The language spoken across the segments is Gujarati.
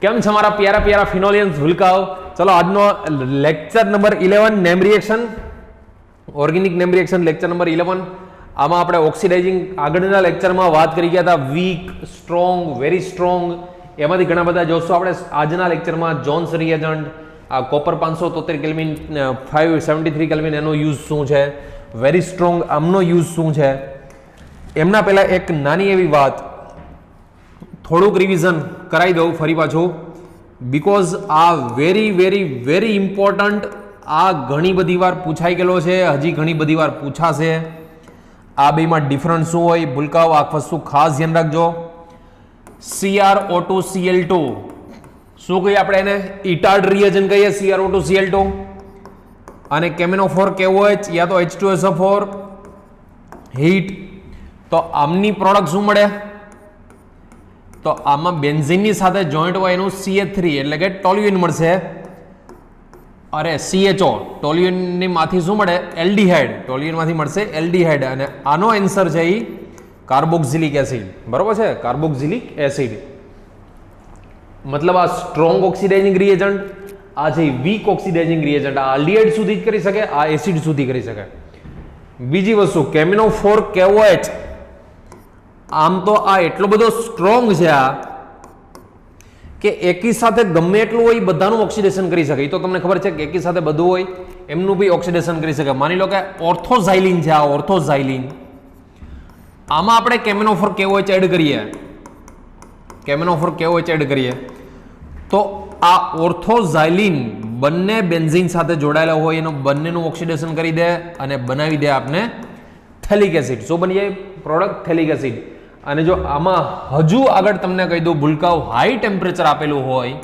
કેમ છે મારા પ્યારા પ્યારા ફિનોલિયન્સ ભૂલકાઓ? ચલો આજનો lecture number 11 name reaction, organic name reaction lecture number 11. આમાં આપણે ઓક્સિડાઇઝિંગ આગળના લેક્ચરમાં વાત કરી ગયા હતા, વીક, સ્ટ્રોંગ, વેરી સ્ટ્રોંગ, એમાંથી ઘણા બધા જોશું આપણે આજના લેક્ચરમાં. જોન્સ રિએજન્ટ, આ કોપર 573 કેલ્વિન, 573 કેલ્વિન, એનો યુઝ શું છે, વેરી સ્ટ્રોંગ આમનો યુઝ શું છે. એમના પહેલા એક નાની એવી વાત, થોડુંક રિવિઝન કરાવી દઉં ફરી પાછું, બીકોઝ આ વેરી વેરી વેરી ઇમ્પોર્ટન્ટ. આ ઘણી બધી વાર પૂછાઈ ગયેલો છે, હજી ઘણી બધી વાર પૂછાશે. આ બેમાં ડિફરન્સ શું હોય ભૂલકાઓ, આ વસ્તુ ખાસ ધ્યાન રાખજો. CrO2 Cl2 શું કહીએ આપણે એને? ઇટાર્ડ રિએજન્ટ કહીએ CrO2 Cl2. અને કેમેનોફોર KOH યા તો H2SO4 હીટ. તો આમની પ્રોડક્ટ શું મળે? તો આમાં બેન્ઝીનની સાથે જોઈન્ટ હોય એનું CH3 એટલે કે ટોલ્યુઇન મળશે. અરે CHO, ટોલ્યુઇનની માંથી શું મળે? એલ્ડિહાઇડ. ટોલ્યુઇનમાંથી મળશે એલ્ડિહાઇડ. અને આનો આન્સર છે એ કાર્બોક્સિલિક એસિડ. બરોબર છે, કાર્બોક્સિલિક એસિડ. મતલબ આ સ્ટ્રોંગ ઓક્સિડાઇઝિંગ રિએજન્ટ, આ છે વીક ઓક્સિડાઇઝિંગ રિએજન્ટ. આ આલ્ડિહાઇડ સુધી જ કરી શકે, આ એસિડ સુધી કરી શકે. બીજી વસ્તુ કેમિનોફોર KOH, આમ તો આ એટલો બધો સ્ટ્રોંગ છે આ કે એકી સાથે ગમે એટલું હોય બધાનું ઓક્સિડેશન કરી શકે. એ તો તમને ખબર છે કે એકી સાથે બધું હોય એમનું બી ઓક્સિડેશન કરી શકે. માની લો કે ઓર્થોઝાઇલિન છે, આ ઓર્થોઝાઇલિન, આમાં આપણે કેમિનોફોર KOH એડ કરીએ, કેમિનોફોર KOH એડ કરીએ તો આ ઓર્થોઝાઇલિન બંને બેન્ઝીન સાથે જોડાયેલા હોય એનું બંનેનું ઓક્સિડેશન કરી દે અને બનાવી દે આપને થેલિક એસિડ. શું બની જાય? Product phthalic acid. અને જો આમાં હજુ આગળ તમને કહી દઉં ભૂલકાઓ, હાઈ ટેમ્પરેચર આપેલું હોય,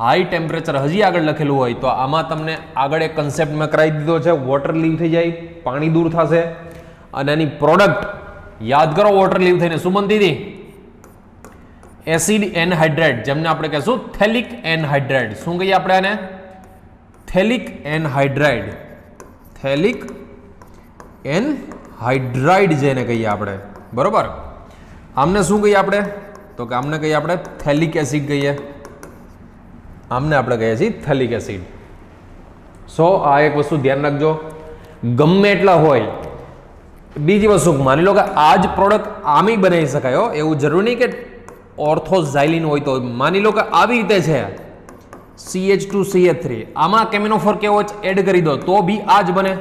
હાઈ ટેમ્પરેચર હજી આગળ લખેલું હોય તો આમાં તમને આગળ એક કન્સેપ્ટ મેં કરાવી દીધો છે, વોટર લીવ થઈ જાય, પાણી દૂર થશે અને એની પ્રોડક્ટ યાદ કરો. વોટર લીવ થઈને શું બનતી હતી? એસિડ એનહાઇડ્રેટ, જેમને આપણે કહીશું થેલિક એનહાઇડ્રેટ. શું કહીએ આપણે આને? થેલિક એનહાઇડ્રાઇડ. થેલિક એનહાઇડ્રાઇડ જેને કહીએ આપણે. બરોબર. આમને શું કહીએ આપણે? તો કે આમને કહીએ આપણે થેલિક એસિડ કહીએ. આમને આપણે કહીએ છીએ થેલિક એસિડ. સો આ એક વસ્તુ ધ્યાન રાખજો, ગમે એટલા હોય. બીજી વસ્તુ, માની લો કે આ જ પ્રોડક્ટ આમી બનાવી શકાય, એવું જરૂર નહીં કે ઓર્થોઝાઇલિન હોય તો. માની લો કે આવી રીતે છે CH2CH3, આમાં કેમિનોફોર KOH એડ કરી દો તો બી આ જ બને.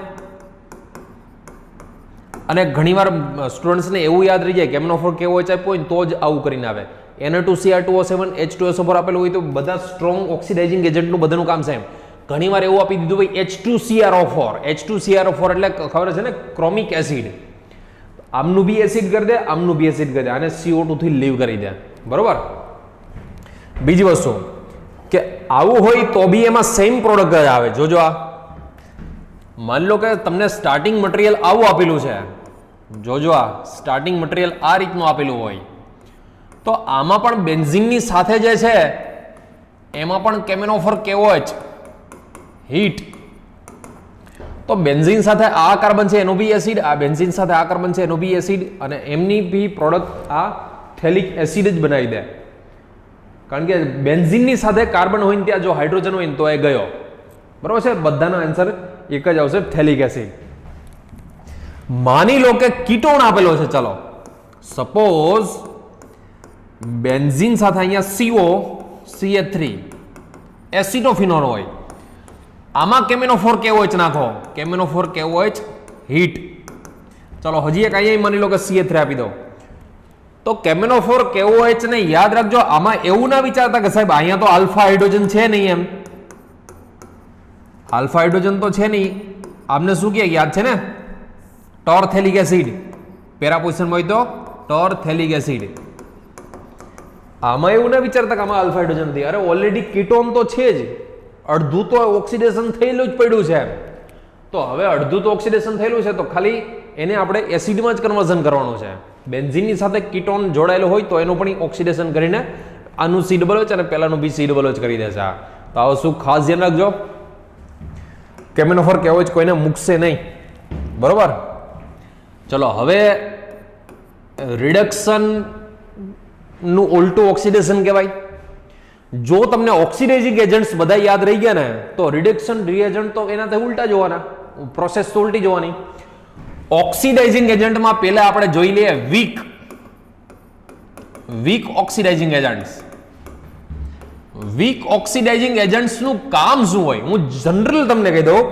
અને ઘણીવાર સ્ટુડન્ટ્સને એવું યાદ રહી જાય કેમિનોફોર KOH આપ્યો હોય તો જ આવું કરીને આવે. Na2Cr2O7 H2SO4 આપેલું હોય તો બધા સ્ટ્રોંગ ઓક્સિડાઇઝિંગ એજન્ટનું બધાનું કામ સેમ. ઘણીવાર એવું આપી દીધું ભાઈ H2CrO4. H2CrO4 એટલે ખબર છે ને, ક્રોમિક એસિડ. આમનું બી એસિડ કરી દે, આમનું બી એસિડ કરી દે, અને CO2 થી લીવ કરી દે. બરોબર. બીજી વસ્તુ કે આવું હોય તો બી એમાં સેમ પ્રોડક્ટ જ આવે. જોજો આ, માની લો કે તમને સ્ટાર્ટિંગ મટીરિયલ આવું આપેલું છે, જોજો આ સ્ટાર્ટિંગ મટીરિયલ આ રીતનું આપેલું હોય તો આમાં પણ બેન્ઝીનની સાથે જે છે એમાં પણ કેમિનોફોર KOH હીટ. તો બેન્ઝીન સાથે આ કાર્બન છે એનો બી એસિડ, આ બેન્ઝીન સાથે આ કાર્બન છે એનો બી એસિડ, અને એમની બી પ્રોડક્ટ આ થેલિક એસિડ જ બનાવી દે. કારણ કે બેન્ઝીનની સાથે કાર્બન હોય ને ત્યાં જો હાઇડ્રોજન હોય ને તો એ ગયો. બરોબર છે, બધાનો આન્સર એક જ આવશે, થેલિક એસિડ. માની લો કે કીટોન આપેલો છે, ચલો સપોઝ બેન્ઝીન સાથે અહીંયા COCH3 એસિટોફિનોલ હોય, આમાં કેમિનોફોર KOH નાખો, કેમિનોફોર KOH હીટ. ચલો હજી એક અહીંયા માની લો કે CH3 આપી દો તો કેમિનોફોર KOH ને યાદ રાખજો. આમાં એવું ના વિચારતા કે સાહેબ અહીંયા તો આલ્ફા હાઇડ્રોજન છે નહીં, એમ આલ્ફા હાઇડ્રોજન તો છે નહીં. આમને શું કહે યાદ છે ને? ટોરથેલિક એસિડ. પેરા પોઝિશનમાં હોય તો ટોરથેલિક એસિડ. આમાં એવું ના વિચારતા કે આમાં આલ્ફા હાઇડ્રોજન નથી. અરે ઓલરેડી કીટોન તો છે જ, અડધું તો ઓક્સિડેશન થયેલું જ પડ્યું છે. તો હવે અડધું તો ઓક્સિડેશન થયેલું છે તો ખાલી એને આપણે એસિડમાં જ કન્વર્ઝન કરવાનું છે. બેન્ઝીનની સાથે કીટોન જોડાયેલો હોય તો એનું પણ ઓક્સિડેશન કરીને આનું C+H અને પહેલાનું બી C+H કરી દેશે. તો આ વસ્તુ ખાસ ધ્યાન રાખજો. કેમિનોફોર KOH કોઈને મૂકશે નહીં. બરોબર. ચલો હવે રિડક્શન નું ઉલટું ઓક્સિડેશન કહેવાય. જો તમને ઓક્સિડાઇઝિંગ એજન્ટ્સ બધા યાદ રહી ગયા ને તો રિડક્શન રિએજન્ટ તો એનાથી ઉલટા જોવાના, પ્રોસેસ તો ઉલટી જોવાની. ઓક્સિડાઇઝિંગ એજન્ટમાં પહેલા આપણે જોઈ લઈએ weak oxidising agents. Weak oxidising એજન્ટ્સનું કામ શું હોય હું જનરલ તમને કહી દઉં.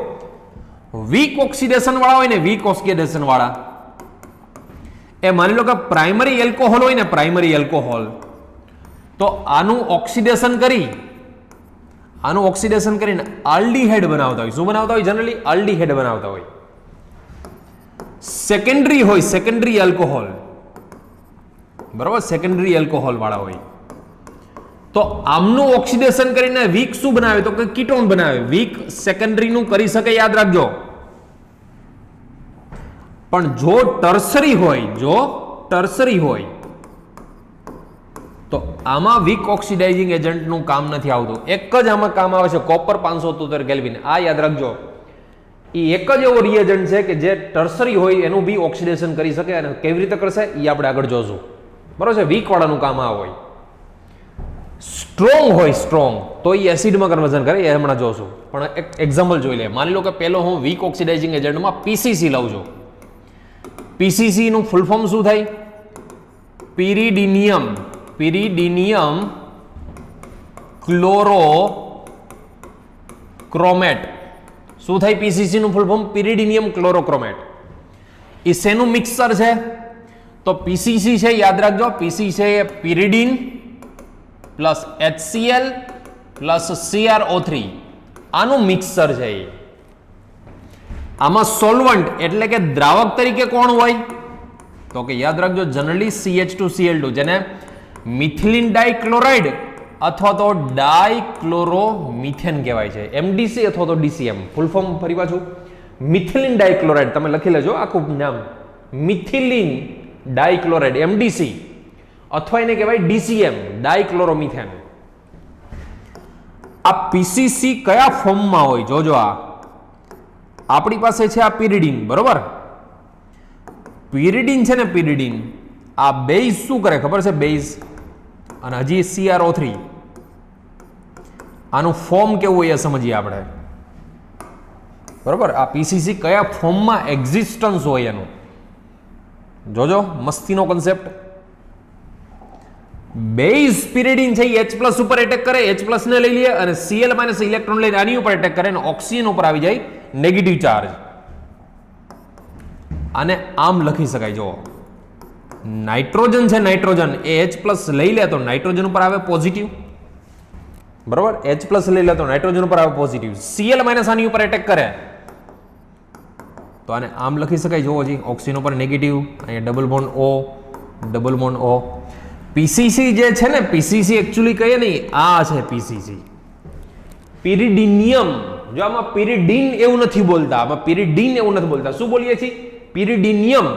વીક ઓક્સિડેશન વાળા હોય ને, વીક ઓક્સિડેશન વાળા એ માની લો કે પ્રાઇમરી એલ્કોહોલ હોય ને, પ્રાઇમરી એલ્કોહોલ, તો આનું ઓક્સિડેશન કરીને આલ્ડીહાઇડ બનાવતા હોય. શું બનાવતા હોય? જનરલી આલ્ડીહાઇડ બનાવતા હોય. સેકન્ડરી હોય, સેકન્ડરી એલ્કોહોલ, બરાબર, સેકન્ડરી એલ્કોહોલ વાળા હોય તો આમનું ઓક્સિડેશન કરીને વીક શું બનાવે તો કે કીટોન બનાવે. વીક સેકન્ડરી નું કરી શકે, યાદ રાખજો. પણ જો ટર્સરી હોય તો આમાં વીક ઓક્સિડાઇઝિંગ એજન્ટ નું કામ નથી આવતું. એક જ આમાં કામ આવે છે, કોપર 573 કેલ્વિન. આ યાદ રાખજો, એ એક જ એવો રિએજન્ટ છે કે જે ટર્સરી હોય એનું બી ઓક્સિડેશન કરી શકે. અને કેવી રીતે કરશે એ આપણે આગળ જોશું, બરોબર છે. વીક વાળાનું કામ આ હોય. સ્ટ્રોંગ હોય, સ્ટ્રોંગ તો એ એસિડમાં કન્વર્ઝન કરે, એ હમણાં જોશું. પણ એક એક્ઝામ્પલ જોઈ લે. માની લો કે પહેલો હું વીક ઓક્સિડાઇઝિંગ એજન્ટમાં પીસીસી લઉં છું. પીસીસી નું ફૂલ ફોર્મ શું થાય? પિરિડિનિયમ ક્લોરોક્રોમેટ. શું થાય પીસીસી નું ફૂલ ફોર્મ? પિરિડિનિયમ ક્લોરોક્રોમેટ. એ શેનું મિક્સર છે? તો પીસીસી છે, યાદ રાખજો. પીસી છે એ pyridine plus HCl plus CrO3 આનું મિક્સર છે. આમાં સોલ્વન્ટ એટલે કે દ્રાવક તરીકે કોણ હોય તો કે યાદ રાખજો જનરલી CH2Cl2 જેને મિથિલિન ડાઇક્લોરાઇડ અથવા તો ડાઇક્લોરોમિથેન કહેવાય છે. MDC અથવા તો DCM ફૂલ ફોર્મ ફરી પાછું મિથિલિન ડાઇક્લોરાઇડ, તમે લખી લેજો આખું નામ, મિથિલિન ડાઇક્લોરાઇડ MDC અથવા એને કહેવાય DCM ડાઇક્લોરોમિથેન. આ પીસીસી કયા ફોર્મમાં હોય જોજો. આ આપણી પાસે છે આ પિરિડિન, બરોબર. પિરિડિન છે ને, પિરિડિન આ બેઝ શું કરે ખબર છે? બેઝ અને હજી CrO3 આનું ફોર્મ કેવું હોય એ સમજીએ આપણે, બરોબર. આ પીસીસી કયા ફોર્મમાં એક્ઝિસ્ટન્સ હોય એનું જોજો, મસ્તીનો કન્સેપ્ટ. બેઝ પિરિડિન છે એ H+ ઉપર એટેક કરે, H+ ને લઈ લે અને Cl- ઇલેક્ટ્રોન લઈને આની ઉપર એટેક કરે અને ઓક્સિજન ઉપર આવી જાય નેગેટિવ ચાર્જ. આને આમ લખી શકાય જો, નાઇટ્રોજન છે, નાઇટ્રોજન એ H+ લઈ લે તો નાઇટ્રોજન ઉપર આવે પોઝિટિવ, બરોબર. H+ લઈ લે તો નાઇટ્રોજન ઉપર આવે પોઝિટિવ. Cl- આની ઉપર એટેક કરે તો આને આમ લખી શકાય જો, હજી ઓક્સિજન ઉપર નેગેટિવ, અહીંયા ડબલ બોન્ડ O. પીસીસી જે છે ને, પીસીસી એકચ્યુઅલી કહીએ નહીં, આ છે પીસીસી પિરિડિનિયમ. જો આમાં પિરિડિન એવું નથી બોલતા, આમાં પિરિડિન એવું નથી બોલતા. શું બોલીએ છીએ? પિરિડિનિયમ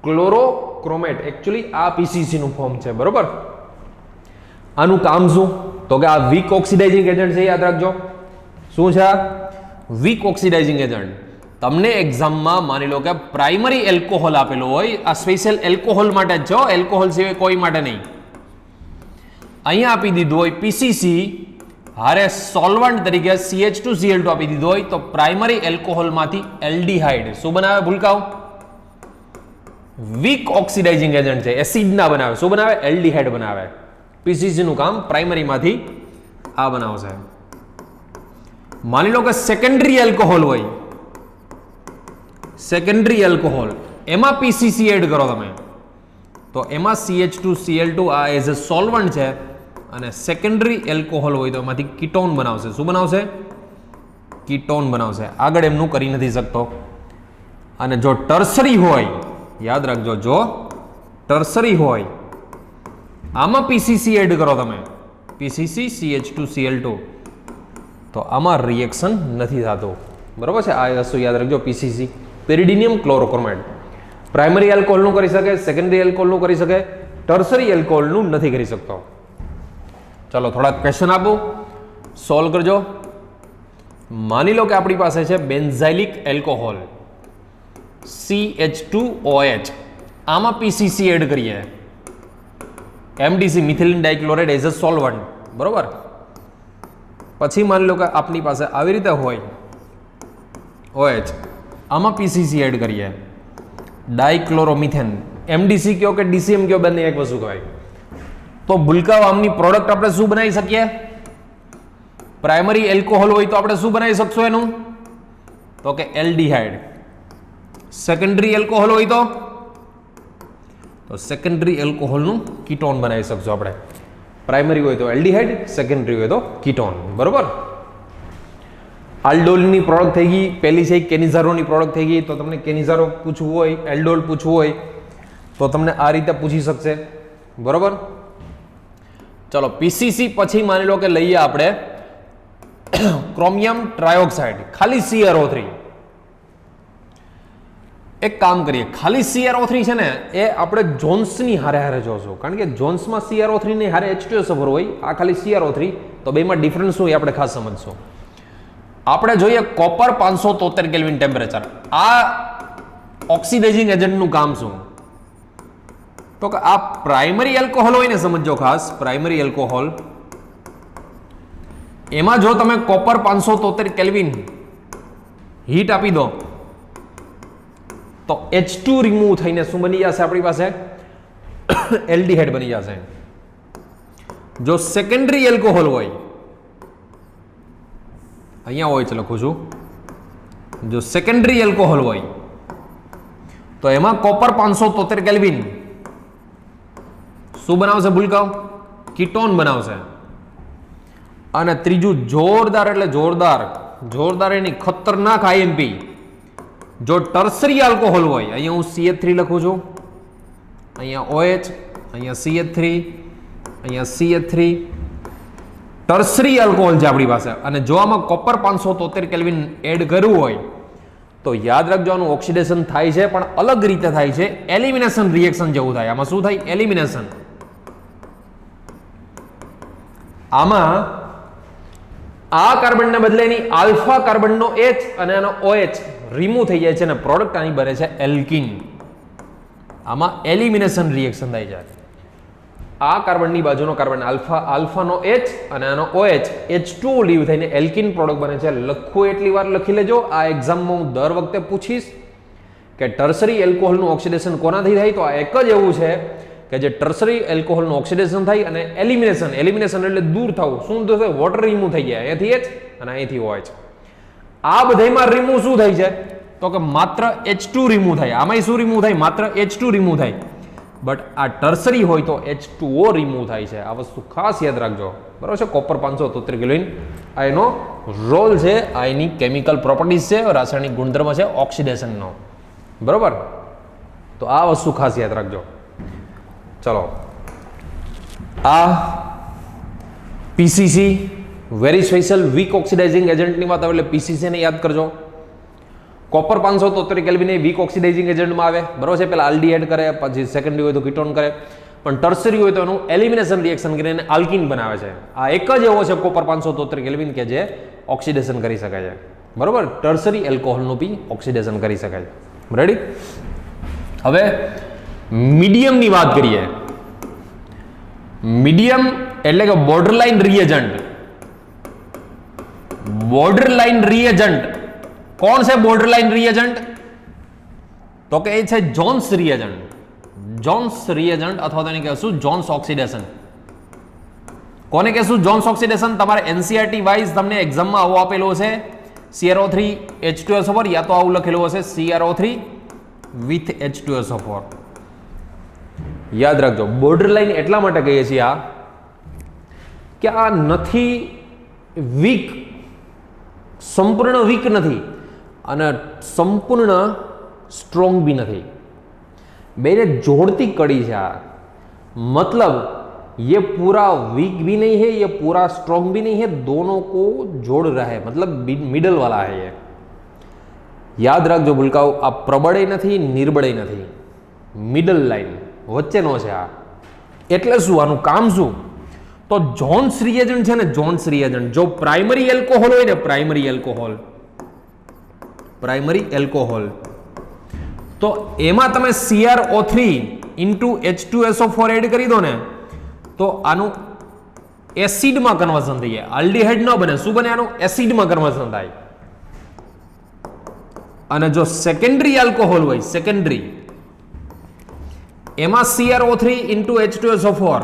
ક્લોરોક્રોમેટ. એકચ્યુઅલી આ પીસીસી નું ફોર્મ છે, બરોબર. આનું કામ શું તો કે આ વીક ઓક્સિડાઇઝિંગ એજન્ટ છે, યાદ રાખજો. શું છે આ? Weak oxidising agent. તમને એક્ઝામમાં માની લો કે પ્રાઇમરી એલ્કોહોલ આપેલો હોય, આ સ્પેશિયલ એલ્કોહોલ માટે જ છે, એલ્કોહોલ સિવાય કોઈ માટે નહીં. અહીંયા આપી દીધું હોય પીસીસી હારે સોલ્વન્ટ તરીકે CH2Cl2 આપી દીધું હોય તો પ્રાઇમરી એલ્કોહોલમાંથી એલ્ડીહાઇડ શું બનાવે? ભૂલકાઓ, વીક ઓક્સિડાઇઝિંગ એજન્ટ છે, એસિડ ના બનાવે. શું બનાવે? એલ્ડીહાઇડ બનાવે. પીસીસી નું કામ પ્રાઇમરીમાંથી આ બનાવશે. માની લો કે સેકન્ડરી એલ્કોહોલ હોય, સેકન્ડરી એલ્કોહોલ, એમાં પીસીસી એડ કરો તમે તો એમાં CH2Cl2 આ એઝ અ સોલ્વન્ટ છે અને સેકન્ડરી એલ્કોહોલ હોય તો એમાંથી કીટોન બનાવશે. શું બનાવશે? કીટોન બનાવશે. આગળ એમનું કરી નથી શકતો. અને જો ટર્સરી હોય, યાદ રાખજો, જો ટર્સરી હોય આમાં પીસીસી એડ કરો તમે, પીસીસી CH2Cl2, તો આમાં રિએક્શન નથી થતું, બરોબર છે. આ વસ્તુ યાદ રાખજો. પીસીસી પેરિડિનિયમ ક્લોરોક્રોમેટ પ્રાઇમરી એલ્કોહોલનું કરી શકે, સેકન્ડરી એલ્કોહોલનું કરી શકે, ટર્સરી એલ્કોહોલનું નથી કરી શકતો. ચાલો થોડા ક્વેશ્ચન આપું, સોલ્વ કરજો. માની લો કે આપણી પાસે છે બેન્ઝાઇલિક એલ્કોહોલ CH2OH, આમાં પીસીસી એડ કરીએ, MDC methylene ડાઇક્લોરાઇડ as a solvent, બરોબર. પછી માની લો કે આપની પાસે આવી રીતે હોય OH, આમાં PCC એડ કરીએ, ડાયક્લોરોમિથેન, MDC કયો કે DCM કયો, બંને એક વસ્તુ કહેવાય. તો ભૂલકાઓ આમની પ્રોડક્ટ આપણે શું બનાવી શકીએ? પ્રાઇમરી એલ્કોહોલ હોય તો આપણે શું બનાવી શકશું એનું? તો કે એલ્ડિહાઇડ. સેકન્ડરી એલ્કોહોલ હોય તો સેકન્ડરી એલ્કોહોલનું કીટોન બનાવી શકશું આપણે. પ્રાઇમરી હોય તો એલ્ડિહાઇડ, સેકન્ડરી હોય તો કીટોન. બરોબર. આલ્ડોલની પ્રોડક્ટ થઈ ગઈ, પહેલી છે કેનિઝારોની પ્રોડક્ટ થઈ ગઈ. તો તમને કેનિઝારો પૂછવું હોય, એલ્ડોલ પૂછવું હોય તો તમને આ રીતે પૂછી શકશે. બરોબર. ચલો PCC પછી માની લો કે લઈએ આપણે ક્રોમિયમ ટ્રાયોક્સાઇડ, ખાલી CrO3. એક કામ કરીએ, ખાલી CrO3 છે ને એ આપણે જોન્સની હારે હારે જોશું, કારણ કે જોન્સમાં CrO3 ની હારે H2SO4 હોય, આ ખાલી CrO3. તો બેમાં ડિફરન્સ શું હોય આપણે ખાસ સમજશું. આપણે જોઈએ કોપર 573 કેલ્વિન ટેમ્પરેચર. આ ઓક્સિડાઇઝિંગ એજન્ટનું કામ શું? તો કે આ પ્રાઇમરી એલ્કોહોલ હોય ને, સમજો ખાસ, પ્રાઇમરી એલ્કોહોલ, એમાં જો તમે કોપર 573 કેલ્વિન હીટ આપી દો તો H2 રિમૂવ થઈને શું બની જશે આપણી પાસે? એલ્ડિહાઇડ બની જશે. જો સેકન્ડરી એલ્કોહોલ હોય, અહીંયા હોય છે લખું છું, જો સેકન્ડરી એલ્કોહોલ હોય તો એમાં કોપર 573 કેલ્વિન શું બનાવશે ભૂલકાઓ? કીટોન બનાવશે. અને ત્રીજું જોરદાર એટલે જોરદાર એની ખતરનાક IMP, જો ટર્સરી આલ્કોહોલ હોય, અહીંયા હું CH3 લખું છું, અહીંયા OH, અહીંયા CH3, અહીંયા CH3, ટર્સરી આલ્કોહોલ છે આપણી પાસે, અને જો આમાં કોપર 573 કેલ્વિન એડ કરવું હોય તો યાદ રાખજો આનું ઓક્સિડેશન થાય છે, પણ અલગ રીતે થાય છે. એલિમિનેશન રિએક્શન જેવું થાય. આમાં શું થાય? એલિમિનેશન. આમાં આ કાર્બનને બદલે એની આલ્ફા કાર્બનનો H અને એનો OH રિમૂવ થઈ જાય છે અને પ્રોડક્ટ આની બને છે એલ્કિન. આમાં એલિમિનેશન રિએક્શન થાય છે. આ કાર્બનની બાજુનો કાર્બન આલ્ફાનો H અને આનો OH H2 લીવ થઈને એલ્કિન પ્રોડક્ટ બને છે. લખવું એટલી વાર લખી લેજો, આ એક્ઝામમાં હું દર વખતે પૂછીશ કે ટર્સરી એલ્કોહોલનું ઓક્સિડેશન કોનાથી થાય? તો આ એક જ એવું છે કે જે ટર્સરી એલ્કોહોલનું ઓક્સિડેશન થાય અને એલિમિનેશન એટલે દૂર થવું. શું થશે? વોટર રિમૂવ થઈ ગયા, અહીંયાથી H અને અહીંથી OH. આ બધામાં રિમૂવ શું થાય છે? તો કે માત્ર H2 રિમૂવ થાય. આમાંય શું રિમૂવ થાય? માત્ર H2 રિમૂવ થાય. બટ આ ટર્સરી હોય તો H2O રિમૂવ થાય છે. આ વસ્તુ ખાસ યાદ રાખજો. બરાબર છે? કોપર 573 કેલ્વિન આ એનો રોલ છે, આ એની કેમિકલ પ્રોપર્ટીઝ છે, રાસાયણિક ગુણધર્મ છે ઓક્સિડેશનનો. બરાબર? તો આ વસ્તુ ખાસ યાદ રાખજો. ચલો, આ PCC very special weak oxidising એજન્ટની વાત આવે એટલે PCC ને યાદ કરજો. કોપર 573 કેલ્વિન એ વીક ઓક્સિડાઇઝિંગ એજન્ટમાં આવે. બરાબર છે? પહેલા આલ્ડિહાઇડ કરે, પછી સેકન્ડરી હોય તો કીટોન કરે, પણ ટર્સરી હોય તો એનું એલિમિનેશન રિએક્શન કરીને આલ્કિન બનાવે છે. આ એક જ એવો છે કોપર 573 કેલ્વિન કે જે ઓક્સિડેશન કરી શકે છે. બરાબર? ટર્સરી એલ્કોહોલનું બી ઓક્સિડેશન કરી શકાય છે. રેડી? હવે મીડિયમની વાત કરીએ. મીડિયમ એટલે કે બોર્ડરલાઇન રિએજન્ટ. બોર્ડરલાઇન રિએજન્ટ કોણ છે? બોર્ડરલાઇન રિએજન્ટ તો કે એ છે જોન્સ રિએજન્ટ. જોન્સ રિએજન્ટ અથવા તો એને કહેશું જોન્સ ઓક્સિડેશન. કોને કહેશું જોન્સ ઓક્સિડેશન? તમારે NCERT વાઇઝ તમને એક્ઝામમાં આવો આપેલો છે, CrO3 H2SO4, યા તો આવું લખેલું હશે CrO3 with H2SO4. યાદ રાખજો. બોર્ડરલાઇન એટલા માટે કહીએ છીએ આ કે આ નથી વીક, સંપૂર્ણ વીક નથી અને સંપૂર્ણ સ્ટ્રોંગ भी नहीं, बेने जोड़ती कड़ी है. मतलब ये पूरा वीक भी नहीं है, ये पूरा स्ट्रॉन्ग भी नहीं है, दोनों को जोड़ रहा है, मतलब मिडल वाला है ये. याद रखજો ભૂલકાઓ, આ પ્રબળે નથી, નિર્બળે નથી, મિડલ લાઈન વચ્ચેનો છે આ. એટલે શું આનું કામ શું? તો જોન્સ રિએજન્ટ છે ને, જોન્સ રિએજન્ટ જો પ્રાઇમરી એલ્કોહોલ હોય ને, પ્રાઇમરી એલ્કોહોલ તો એમાં તમે CrO3 * H2SO4 એડ કરી દો ને, તો આનું એસિડમાં કન્વર્ઝન થઈ જાય. આલ્ડીહાઇડ ન બને, શું બને આનું? એસિડમાં કન્વર્ઝન થાય. અને જો સેકન્ડરી આલ્કોહોલ હોય, સેકન્ડરી, એમાં CrO3 into H2SO4,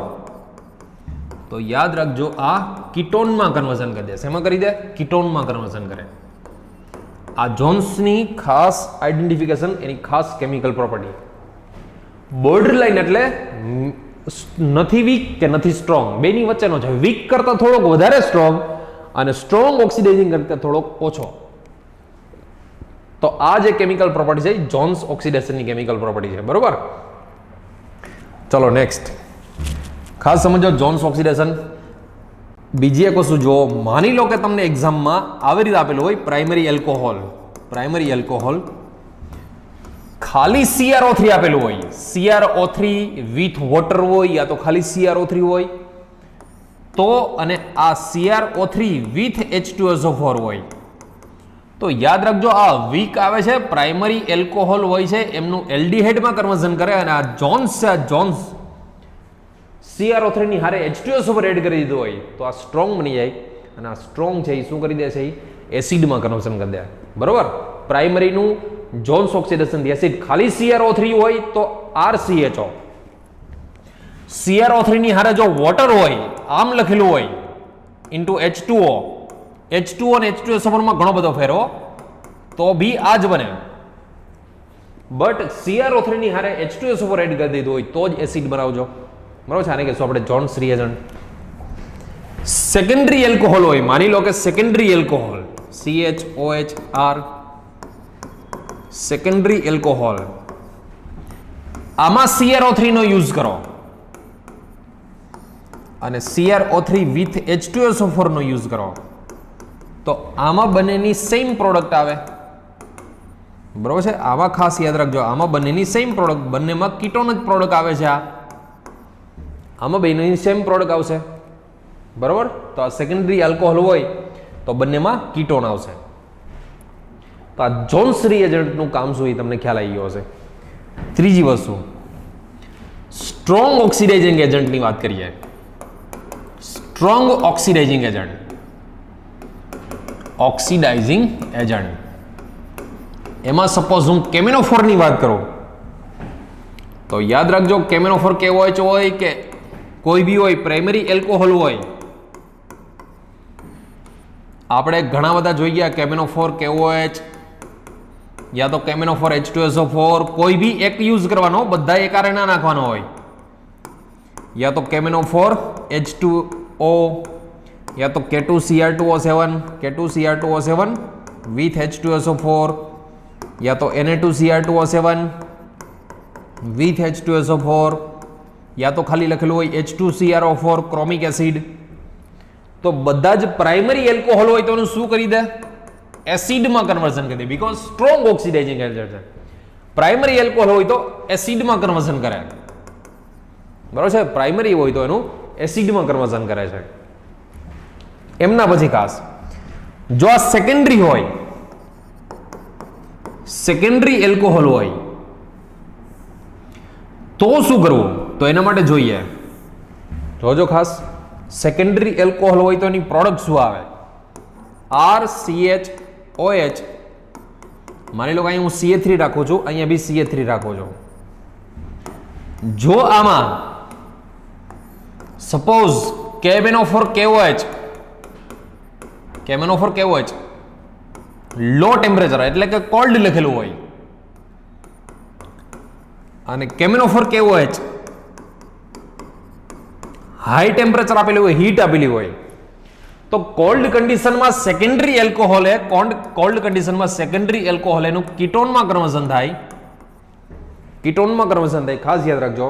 તો યાદ રાખજો આ કીટોનમાં કન્વર્ઝન કરી દે. શેમાં કરી દે? કીટોનમાં કન્વર્ઝન કરે. આ જોન્સની ખાસ આઈડેન્ટિફિકેશન, એની ખાસ કેમિકલ પ્રોપર્ટી. બોર્ડર લાઈન એટલે નથી વીક કે નથી સ્ટ્રોંગ, બેની વચ્ચેનો છે. વીક કરતા થોડોક વધારે સ્ટ્રોંગ અને સ્ટ્રોંગ ઓક્સિડાઇઝિંગ કરતા થોડોક ઓછો. તો આ જે કેમિકલ પ્રોપર્ટી છે જોન્સ ઓક્સિડેશનની કેમિકલ પ્રોપર્ટી છે. બરોબર? ચલો નેક્સ્ટ ખાસ સમજો જોન્સ ઓક્સિડેશન. બીજી એક વસ્તુ જો, માની લો કે તમને એક્ઝામમાં આવી રીતે આપેલું હોય પ્રાઇમરી એલ્કોહોલ ખાલી CrO3 આપેલું હોય, CrO3 વિથ વોટર હોય યા તો ખાલી CrO3 હોય તો, અને આ CrO3 વિથ H2SO4 હોય તો યાદ રાખજો આ વીક આવે છે, પ્રાઇમરી એલ્કોહોલ હોય છે એમનું એલ્ડિહાઇડમાં કન્વર્ઝન કરે, અને આ જોન્સ છે, આ જોન્સ CrO3 ની હારે H2SO4 એડ કરી દીધું હોય તો આ સ્ટ્રોંગ બની જાય, અને આ સ્ટ્રોંગ છે એ શું કરી દે છે? એસિડમાં કન્વર્ઝન કરી દે. બરોબર? પ્રાઇમરીનું જોન્સ ઓક્સિડેશન થી એસિડ, ખાલી CrO3 હોય તો RCHO, CrO3 ની હારે જો વોટર હોય, આમ લખેલું હોય ઇન્ટુ H2O, H2O અને H2SO4 માં ઘણો બધો ફેર હો, તો બી આ જ બને. બટ CrO3 ની હારે H2SO4 એડ કરી દીધું હોય તો જ એસિડ બનાવજો. બરાબર છે? આને કહેશું આપણે જોન્સ રિએજન્ટ. સેકન્ડરી એલ્કોહોલ હોય, માની લો કે secondary alcohol CHOHR, secondary alcohol, આમાં CrO3 નો યુઝ કરો અને CrO3 with H2SO4 no use કરો તો આમાં બંનેની સેમ પ્રોડક્ટ આવે. બરોબર છે? આમાં ખાસ યાદ રાખજો, આમાં બંનેની સેમ પ્રોડક્ટ, બંનેમાં કીટોન જ પ્રોડક્ટ આવે છે. આમાં બંનેની સેમ પ્રોડક્ટ આવશે. બરોબર? તો આ સેકન્ડરી આલ્કોહોલ હોય તો બંનેમાં કીટોન આવશે. તો આ જોન્સ રિએજન્ટનું કામ શું એ તમને ખ્યાલ આવી ગયો હશે. ત્રીજી વસ્તુ, સ્ટ્રોંગ ઓક્સિડાઇઝિંગ એજન્ટની વાત કરીએ. સ્ટ્રોંગ ઓક્સિડાઇઝિંગ એજન્ટ, એમાં સપોઝ હું કેમેનોફોરની વાત કરું તો યાદ રાખજો કેમેનોફોર કેવો હોય કે કોઈ બી હોય, પ્રાઇમરી એલ્કોહોલ હોય. આપણે ઘણા બધા જોઈ ગયા કેમેનોફોર KOH યા તો કેમેનોફોર H2SO4, કોઈ બી એક યુઝ કરવાનો, બધા એક આરે ના નાખવાનો હોય. યા તો કેમેનોફોર H2O યા તો K2Cr2O7 વિથ H2SO4 યા તો Na2Cr2O7 વિથ H2SO4 યા તો ખાલી લખેલું હોય H2CrO4 ક્રોમિક એસિડ. તો બધા જ પ્રાઇમરી એલ્કોહોલ હોય તો એનું શું કરી દે? એસિડમાં કન્વર્ઝન કરી દે, બીકોઝ સ્ટ્રોંગ ઓક્સિડાઇઝિંગ એજન્ટ છે. પ્રાઇમરી એલ્કોહોલ હોય તો એસિડમાં કન્વર્ઝન કરે. બરાબર છે? પ્રાઇમરી હોય તો એનું એસિડમાં કન્વર્ઝન કરે છે. એમના પછી ખાસ જો આ સેકન્ડરી હોય, સેકન્ડરી એલ્કોહોલ હોય તો શું કરવું? તો એના માટે જોઈએ, જોજો ખાસ, સેકન્ડરી એલ્કોહોલ હોય તો એની પ્રોડક્ટ શું આવે? RCHOH. માની લો કે અહીં હું CH3 રાખું છું, અહીંયા બી CH3 રાખું છું. જો આમાં સપોઝ કેમેનોફોર KOH લો ટેમ્પરેચર એટલે કે કોલ્ડ લખેલું હોય અને કેમેનોફોર KOH હાઈ ટેમ્પરેચર આપેલું હોય, હીટ આપેલી હોય, તો કોલ્ડ કન્ડિશનમાં સેકન્ડરી એલ્કોહોલ એનું કીટોનમાં કન્વર્ઝન થાય. ખાસ યાદ રાખજો.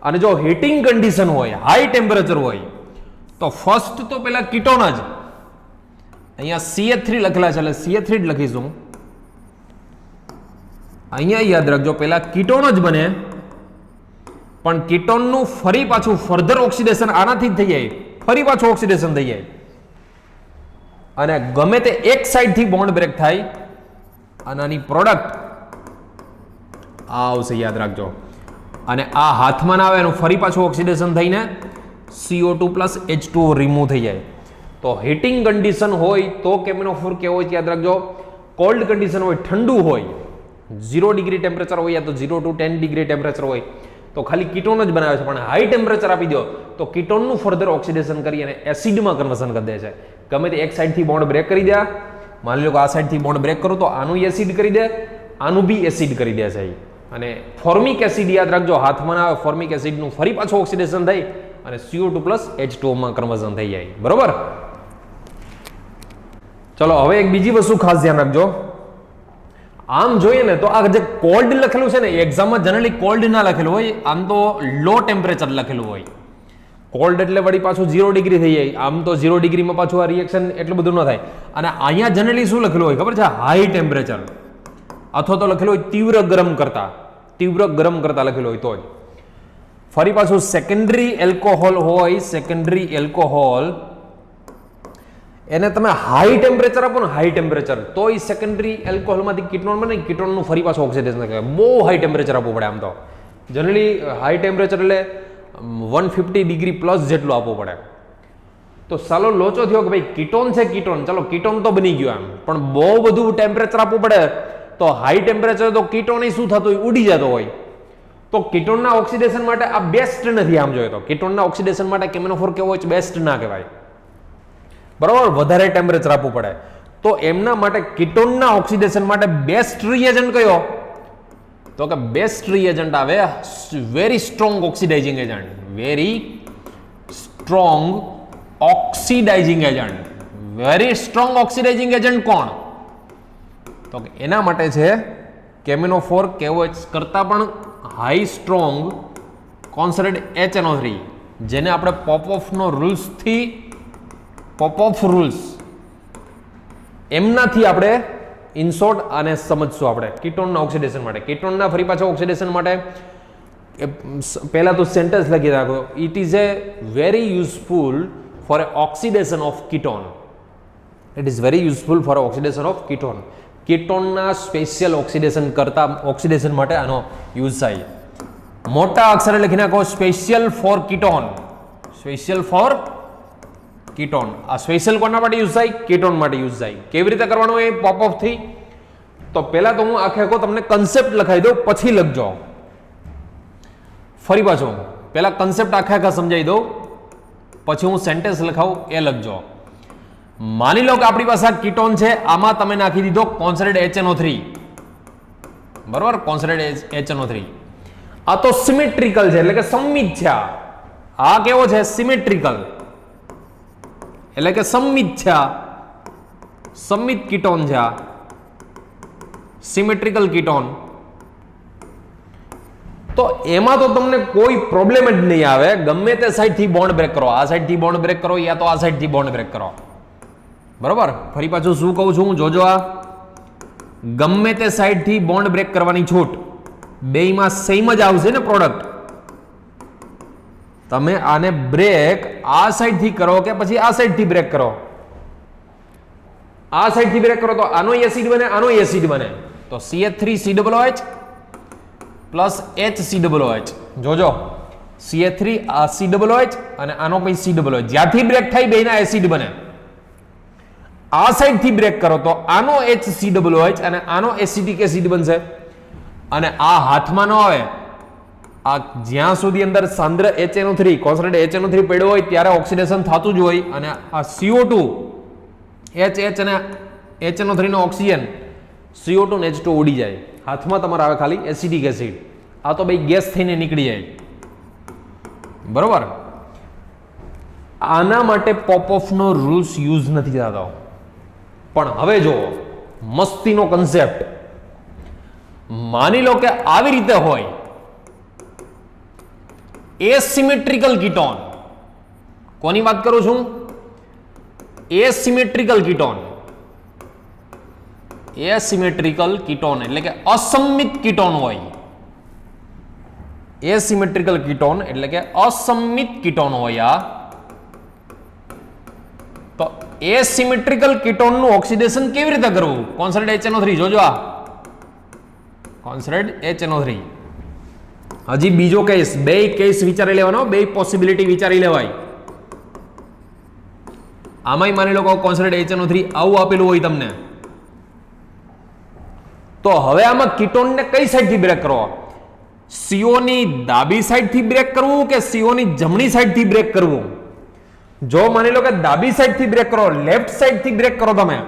અને જો હીટિંગ કન્ડિશન હોય, હાઈ ટેમ્પરેચર હોય તો ફર્સ્ટ તો પેલા કીટોન જ, અહીંયા CH3 લખેલા છે એટલે CH3 જ લખીશું. અહીંયા યાદ રાખજો પેલા કીટોન જ બને, પણ કીટોનનું ફરી પાછું ફર્ધર ઓક્સિડેશન આનાથી જ થઈ જાય, ફરી પાછું ઓક્સિડેશન થઈ જાય અને ગમે તે એક સાઈડથી બોન્ડ બ્રેક થાય અને આની પ્રોડક્ટ આ આવશે. યાદ રાખજો. અને આ હાથમાં ના આવે એનું ફરી પાછું ઓક્સિડેશન થઈને CO2 પ્લસ H2O રિમૂવ થઈ જાય. તો હીટિંગ કન્ડિશન હોય તો કેમિનોફોર કેવો હોય યાદ રાખજો. કોલ્ડ કન્ડિશન હોય, ઠંડુ હોય, 0 ડિગ્રી ટેમ્પરેચર હોય યા તો 0 to 10 ડિગ્રી ટેમ્પરેચર હોય તો ખાલી કીટોન જ બનાવે છે. પણ હાઈ ટેમ્પરેચર આપી દો તો કીટોનનું ફર્ધર ઓક્સિડેશન કરી અને એસિડમાં કન્વર્ઝન કરી દે છે. ગમે તે એક સાઈડથી બોન્ડ બ્રેક કરી દે, માની લો કે આ સાઈડથી બોન્ડ બ્રેક કરું તો આનું એસિડ કરી દે, આનું બી એસિડ કરી દે છે. અને ફોર્મિક એસિડ યાદ રાખજો, હાથમાં ના આવે, ફોર્મિક એસિડનું ફરી પાછું ઓક્સિડેશન થઈ અને CO2 પ્લસ H2O માં કન્વર્ઝન થઈ જાય. બરોબર. ચલો હવે એક બીજી વસ્તુ ખાસ ધ્યાન રાખજો. આમ જોઈએ ને તો આ જે કોલ્ડ લખેલું છે ને, એક્ઝામમાં જનરલી કોલ્ડ ના લખેલું હોય, આમ તો લો ટેમ્પરેચર લખેલું હોય. કોલ્ડ એટલે વળી પાછું 0 ડિગ્રી થઈ જાય. આમ તો 0 ડિગ્રીમાં પાછું આ રિએક્શન એટલું બધું ન થાય. અને અહીંયા જનરલી શું લખેલું હોય ખબર છે? હાઈ ટેમ્પરેચર અથવા તો લખેલું હોય તીવ્ર ગરમ કરતા લખેલું હોય તો જ. ફરી પાછું સેકન્ડરી એલ્કોહોલ હોય, સેકન્ડરી એલ્કોહોલ એને તમે હાઈ ટેમ્પરેચર આપો ને, હાઈ ટેમ્પરેચર, તો એ સેકન્ડરી એલ્કોહોલમાંથી કીટોન બને. કીટોનનું ફરી પાછું ઓક્સિડેશન થાય. બહુ હાઈ ટેમ્પરેચર આપવું પડે. આમ તો જનરલી હાઈ ટેમ્પરેચર એટલે 150 ડિગ્રી પ્લસ જેટલું આપવું પડે. તો સાલો લોચો થયો કે ભાઈ કીટોન છે, કીટોન, ચલો કીટોન તો બની ગયો એમ, પણ બહુ બધું ટેમ્પરેચર આપવું પડે તો હાઈ ટેમ્પરેચર તો કીટોન શું થતું હોય, ઉડી જતો હોય. તો કીટોનના ઓક્સિડેશન માટે આ બેસ્ટ નથી. આમ જોઈએ તો કીટોનના ઓક્સિડેશન માટે કેમિનોફોર કેવો હોય બેસ્ટ ના કહેવાય. બરાબર, વધારે ટેમ્પરેચર આપવું પડે. તો એમના માટે કીટોનના ઓક્સિડેશન માટે બેસ્ટ રિએજન્ટ કયો? તો કે બેસ્ટ રિએજન્ટ આવે very strong oxidising agent. Very strong oxidising agent. Very strong oxidising agent કોણ? તો કે એના માટે છે કેમિનોફોર કેવો કરતા પણ હાઈ સ્ટ્રોંગ કોન્સન્ટ્રેટ HNO3, જેને આપણે પોપઓફનો રૂલ્સથી, પોપઓફ રૂલ્સ એમનાથી આપણે ઇનશોર્ટ અને સમજશું આપણે કીટોનના ઓક્સિડેશન માટે. કીટોનના ફરી પાછા ઓક્સિડેશન માટે પહેલા તો સેન્ટેન્સ લખી રાખો. It is a very useful for a oxidation of ketone. It is very useful for oxidation of ketone. કીટોનના સ્પેશિયલ ઓક્સિડેશન કરતા ઓક્સિડેશન માટે આનો યુઝ થાય. મોટા અક્ષરે લખી નાખો special for ketone. Special for ketone. આ સ્પેશિયલ કોના માટે યુઝ થાય? કીટોન માટે યુઝ થાય. કેવી રીતે કરવાનું એ પોપઓફ થી? તો પહેલા તો હું આખે તમને કન્સેપ્ટ લખાઈ દઉં, પછી લખજો. ફરી પાછો પહેલા કન્સેપ્ટ આખા સમજાવી દઉં, પછી હું સેન્ટેન્સ લખાવું, એ લખજો. માની લો કે આપણી પાસે કીટોન છે, આમાં તમે નાખી દીધો કોન્સન્ટ્રેટ HNO3. બરોબર, કોન્સન્ટ્રેટ HNO3. આ તો સિમેટ્રિકલ છે, એટલે કે સમમિત છે. આ કેવો છે? સિમેટ્રિકલ, એટલે કે સમમિત છે. સમમિત કીટોન છે આ, સિમેટ્રિકલ કીટોન. તો એમાં તો તમને કોઈ પ્રોબ્લેમ જ નહીં આવે. ગમે તે સાઈડથી બોન્ડ બ્રેક કરો, આ સાઈડથી બોન્ડ બ્રેક કરો યા તો આ સાઈડથી બોન્ડ બ્રેક કરો. બરોબર, ફરી પાછું શું કહું છું, જોજો. આ ગમે તે સાઈડથી બોન્ડ બ્રેક કરવાની છૂટ, બેયમાં સેમ જ આવશે ને પ્રોડક્ટ. તમે આને બ્રેક આ સાઈડથી કરો કે પછી આ સાઈડથી બ્રેક કરો. આ સાઈડથી બ્રેક કરો તો આનો એસિડ બને, આનો એસિડ બને. તો CH3COOH પ્લસ HCOOH. જોજો, CH3 આ COOH અને આનો પછી COOH. જ્યાંથી બ્રેક થાય બેયના એસિડ બને. આ સાઈડથી બ્રેક કરો તો આનો HCOOH અને આનો એસિટિક એસિડ બનશે. અને આ હાથમાં ન આવે, આ જ્યાં સુધી અંદર સાંદ્ર HNO3 કોન્સન્ટ્રેટ HNO3 પડ્યો હોય ત્યારે ઓક્સિડેશન થતું જ હોય. અને આ CO2 HH અને HNO3 નો ઓક્સિજન CO2 ને H2 ઉડી જાય. હાથમાં તમારે આવે ખાલી એસિડિક એસિડ. આ તો ભાઈ ગેસ થઈને નીકળી જાય. બરોબર, આના માટે પોપઓફનો રૂલ્સ યુઝ નથી થતો. પણ હવે જો મસ્તીનો કન્સેપ્ટ, માની લો કે આવી રીતે હોય એસિમેટ્રિકલ કીટોન. કોની વાત કરું છું? એસિમેટ્રિકલ કીટોન. એસિમેટ્રિકલ કીટોન એટલે કે અસમમિત કીટોન હોય. એસિમેટ્રિકલ કીટોન એટલે કે અસમમિત કીટોન હોય. આ તો એસિમેટ્રિકલ કીટોનનું ઓક્સિડેશન કેવી રીતે કરવું? Concentrate HNO3. જોજો, આ કોન્સન્ટ્રેટ HNO3 હજી બીજો કેસ, બે કેસ વિચારી લેવાનો, બે પોસિબિલિટી વિચારી લેવાય. આમાંય માની લો કે કોન્સન્ટ્રેટ HNO3 આવું આપેલું હોય તમને, તો હવે આમાં કીટોનને કઈ સાઈડથી બ્રેક કરો? CO ની ડાબી સાઈડથી બ્રેક કરવું કે CO ની જમણી સાઈડથી બ્રેક કરવું? જો માની લો કે ડાબી સાઈડથી બ્રેક કરો, લેફ્ટ સાઈડથી બ્રેક કરો તમે,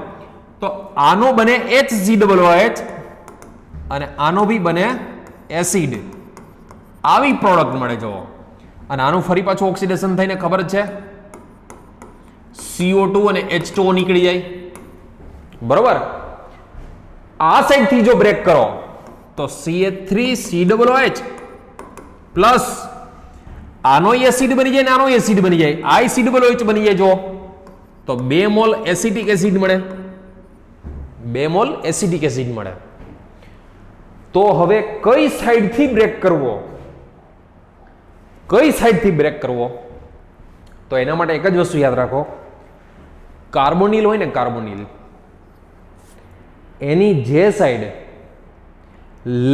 તો આનો બને HCOOH અને આનો બી બને એસિડ. આવી પ્રોડક્ટ મળે જો. અને આનું ફરી પાછું ઓક્સિડેશન થઈને ખબર જ છે CO2 અને H2O નીકળી જાય, બરોબર. આ સાઈડથી જો બ્રેક કરો તો CH3COOH પ્લસ આનો એસિડ બની જાય ને આનો એસિડ બની જાય, આ COOH બની જાય જો, તો 2 મોલ એસિટિક એસિડ મળે, 2 મોલ એસિટિક એસિડ મળે. તો હવે કઈ સાઈડથી બ્રેક કરવો, કઈ સાઈડથી બ્રેક કરવો? તો એના માટે એક જ વસ્તુ યાદ રાખો, કાર્બોનિલ હોય ને કાર્બોનિલ, એની જે side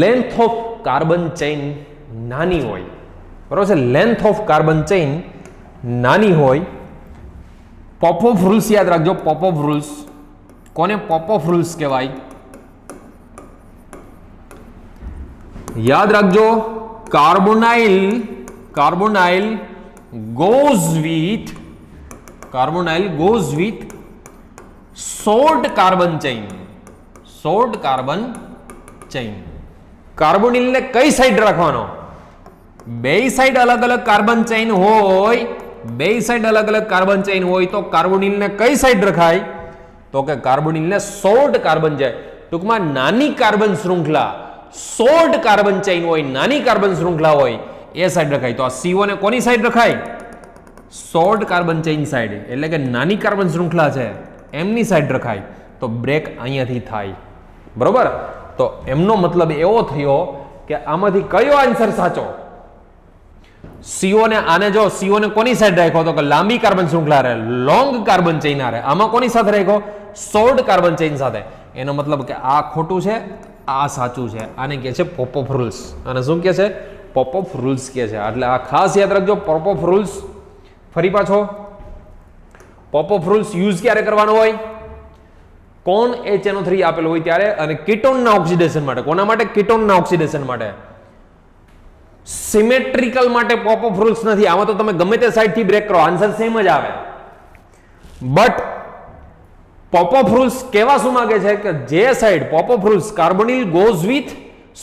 length of carbon chain નાની હોય, બરોબર છે, લેન્થ ઓફ કાર્બન ચેઇન નાની હોય, પોપોફ રૂલ્સ યાદ રાખજો, પોપોફ રૂલ્સ. કોને પોપોફ રૂલ્સ કહેવાય? યાદ રાખજો, કાર્બોનાઇલ goes with short carbon chain. Carbonyl ને કઈ સાઈડ રાખવાનો? બે સાઈડ અલગ અલગ કાર્બન ચેઇન હોય, બે સાઈડ અલગ અલગ કાર્બન ચેઇન હોય તો કાર્બોનિલ ને કઈ સાઈડ રખાય? તો કે કાર્બોનિલ ને શોર્ટ કાર્બન ચેઇન, ટૂંકમાં નાની કાર્બન શૃંખલા, શોર્ટ કાર્બન ચેઇન હોય, નાની કાર્બન શૃંખલા હોય એ સાઈડ રખાય. તો આ CO ને કોની સાઈડ રખાય? શોર્ટ કાર્બન ચેઇન સાઈડ, એટલે કે નાની કાર્બન શૃંખલા છે એમની સાઈડ રખાય. તો બ્રેક અહીંયાથી થાય, બરોબર. તો એમનો મતલબ એવો થયો કે આમાંથી કયો આન્સર સાચો? CO ને આને જો CO ને કોની સાઈડ રાખ્યો? તો કે લાંબી કાર્બન શૃંખલા રહે, લોંગ કાર્બન ચેઇન રહે. આમાં કોની સાથે રાખ્યો? શોર્ટ કાર્બન ચેઇન સાથે. એનો મતલબ કે આ ખોટું છે, આ સાચું છે. આને કહે છે પોપોફ રૂલ્સ. અને શું કહે છે? પોપોફ રૂલ્સ કહે છે. એટલે આ ખાસ યાદ રાખજો, પોપોફ રૂલ્સ. ફરી પાછો, પોપોફ રૂલ્સ યુઝ ક્યારે કરવાનો હોય? કોણ HNO3 આપેલું હોય ત્યારે, અને કીટોનના ઓક્સિડેશન માટે. કોના માટે? કીટોનના ઓક્સિડેશન માટે. સિમેટ્રિકલ માટે પોપોફ રૂલ્સ નથી. આમાં તો તમે ગમે તે સાઈડથી બ્રેક કરો, આન્સર સેમ જ આવે. બટ પોપોફ રૂલ્સ કેવા શું માંગે છે કે જે side Popoff rules, carbonyl goes with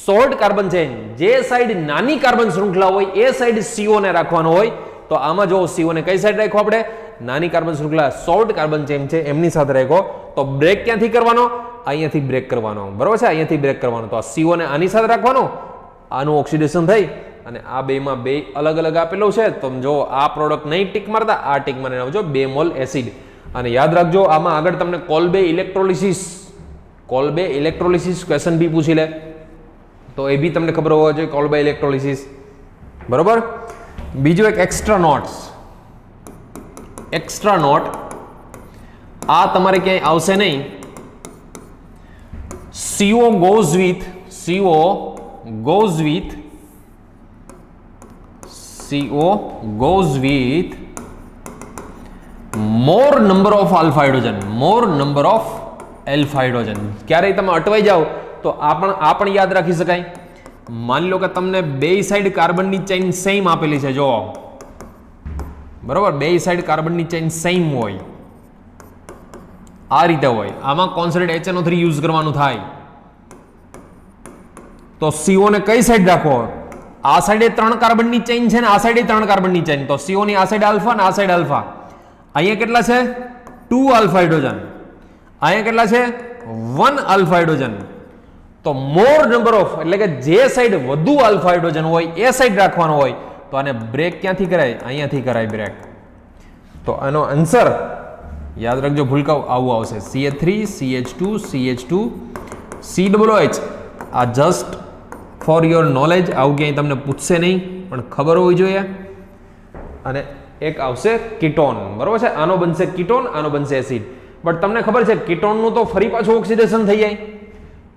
short carbon chain, જે સાઈડ નાની કાર્બન શૃંખલા હોય એ સાઈડ CO ને રાખવાનો હોય. તો આમાં જો CO ને કઈ સાઈડ રાખો આપણે? નાની કાર્બન શૃંખલા, શોર્ટ કાર્બન ચેઇન છે એમની સાથે રાખો. તો બ્રેક ક્યાંથી કરવાનો? અહીંયાથી બ્રેક કરવાનો, બરોબર છે, અહીંયાથી બ્રેક કરવાનો. તો આ CO ને આની સાથે રાખવાનો, આનું ઓક્સિડેશન થઈ અને આ બેમાં બે અલગ અલગ આપેલું છે. તો જો આ પ્રોડક્ટ નહીં ટીક મારતા, આ ટીક મારી નાખજો, 2 મોલ એસિડ. અને યાદ રાખજો, આમાં આગળ તમને કોલ્બે ઇલેક્ટ્રોલિસિસ ક્વેશ્ચન બી પૂછી લે, તો એ બી તમને ખબર હોવા જોઈએ, કોલ્બે ઇલેક્ટ્રોલિસિસ, બરોબર. બીજું એક એક્સ્ટ્રા નોટ, આ તમારે ક્યાંય આવશે નહીં. CO goes with more number of alpha hydrogen, ક્યારેય તમે અટવાઈ જાઓ તો આ પણ યાદ રાખી શકાય. માની લો કે તમને બે સાઈડ કાર્બનની ચેઇન સેમ આપેલી છે, જો બરોબર, બે સાઈડ કાર્બનની ચેઇન સેમ હોય, આ રીતે હોય. આમાં કોન્સન્ટ્રેટ HNO3 યુઝ કરવાનું થાય. તો CO ને કઈ સાઈડ રાખો? આ સાઈડે 3 કાર્બનની ચેઇન છે ને આ સાઈડે 3 કાર્બનની ચેઇન. તો CO ની આ સાઈડ આલ્ફા ને આ સાઈડ આલ્ફા. અહીંયા કેટલા છે? 2 આલ્ફા હાઇડ્રોજન. અહીંયા કેટલા છે? 1 આલ્ફા હાઇડ્રોજન. તો મોર નંબર ઓફ, એટલે કે જે સાઈડ વધુ આલ્ફા હાઇડ્રોજન હોય એ સાઈડ રાખવાનો હોય. તો આને બ્રેક ક્યાંથી કરાય? અહીંયાથી કરાય બ્રેક. તો આનો આન્સર યાદ રાખજો, ભૂલકાઓ આવું આવશે, CH3 CH2 CH2 COOH. આ જસ્ટ ફોર યોર નોલેજ, આવું ક્યાંય તમને પૂછશે નહીં, પણ ખબર હોવી જોઈએ. અને એક આવશે કીટોન, બરોબર છે. આનો બનશે કીટોન, આનો બનશે એસિડ. બટ તમને ખબર છે કીટોનનું તો ફરી પાછું ઓક્સિડેશન થઈ જાય,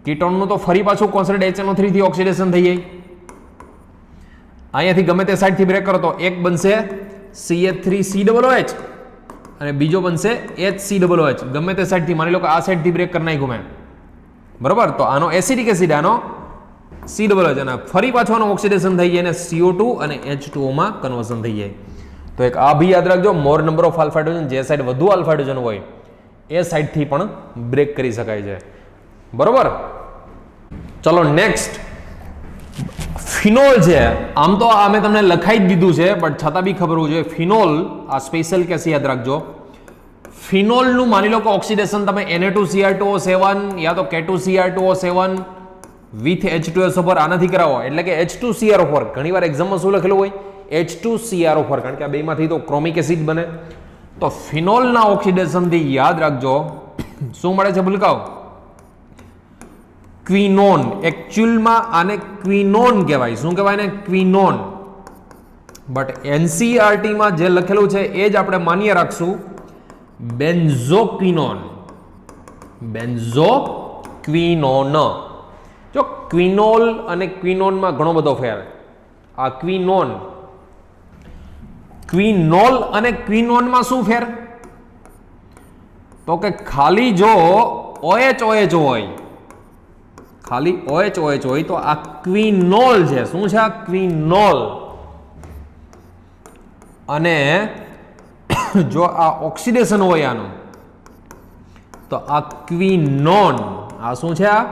કીટોનનું તો ફરી પાછું કોન્સન્ટ્રેટ HNO3 થી ઓક્સિડેશન થઈ જાય. અહીંયાથી ગમે તે સાઈડથી બ્રેક કરો તો એક બનશે CH3COOH અને બીજો બનશે HCOOH. ગમે તે સાઈડથી માની લો કે આ સાઈડથી બ્રેક કરી નાખ્યું મેં, બરોબર, તો આનો એસિડિક એસિડ, આનો COOH, અને ફરી પાછું આનું ઓક્સિડેશન થઈ જાય અને CO2 અને H2O માં કન્વર્ઝન થઈ જાય. તો એક આ બી યાદ રાખજો, મોર નંબર ઓફ આલ્ફા હાઇડ્રોજન, જે સાઈડ વધુ આલ્ફા હાઇડ્રોજન હોય એ સાઈડથી પણ બ્રેક કરી શકાય છે, બરોબર. ચલો નેક્સ્ટ, ફિનોલ છે. આમ તો આ મેં તમને લખાઈ જ દીધું છે, બટ છતાં બી ખબર હોવું જોઈએ. ફિનોલ, આ સ્પેશિયલ કેસ યાદ રાખજો. ફિનોલનું માની લો કે ઓક્સિડેશન તમે Na2Cr2O7 યા તો K2Cr2O7 વિથ H2SO4 આનાથી કરાવો, એટલે કે H2CrO4. ઘણીવાર એક્ઝામમાં શું લખેલું હોય? H2CrO4, કારણ કે આ બેમાંથી તો ક્રોમિક એસિડ બને. તો ફિનોલના ઓક્સિડેશનથી યાદ રાખજો શું મળે છે ભૂલકાઓ? ક્વિનોન. એકચ્યુઅલમાં આને ક્વિનોન કહેવાય. શું કહેવાય ને? ક્વિનોન. બટ NCERT-માં જે લખેલું છે એ જ આપણે માન્ય રાખશું, બેન્ઝોક્વિનોન. બેન્ઝોક્વિનોન. જો ક્વિનોલ અને ક્વિનોનમાં ઘણો બધો ફેર. આ ક્વિનોન, ક્વિનોલ અને ક્વિનોનમાં શું ફેર? તો કે ખાલી જો OH હોય, ખાલી OH હોય તો આ ક્વિનોલ છે. શું છે આ? ક્વિનોલ. અને જો આ ઓક્સિડેશન હોય આનું, તો આ ક્વિનોન. આ શું છે? આ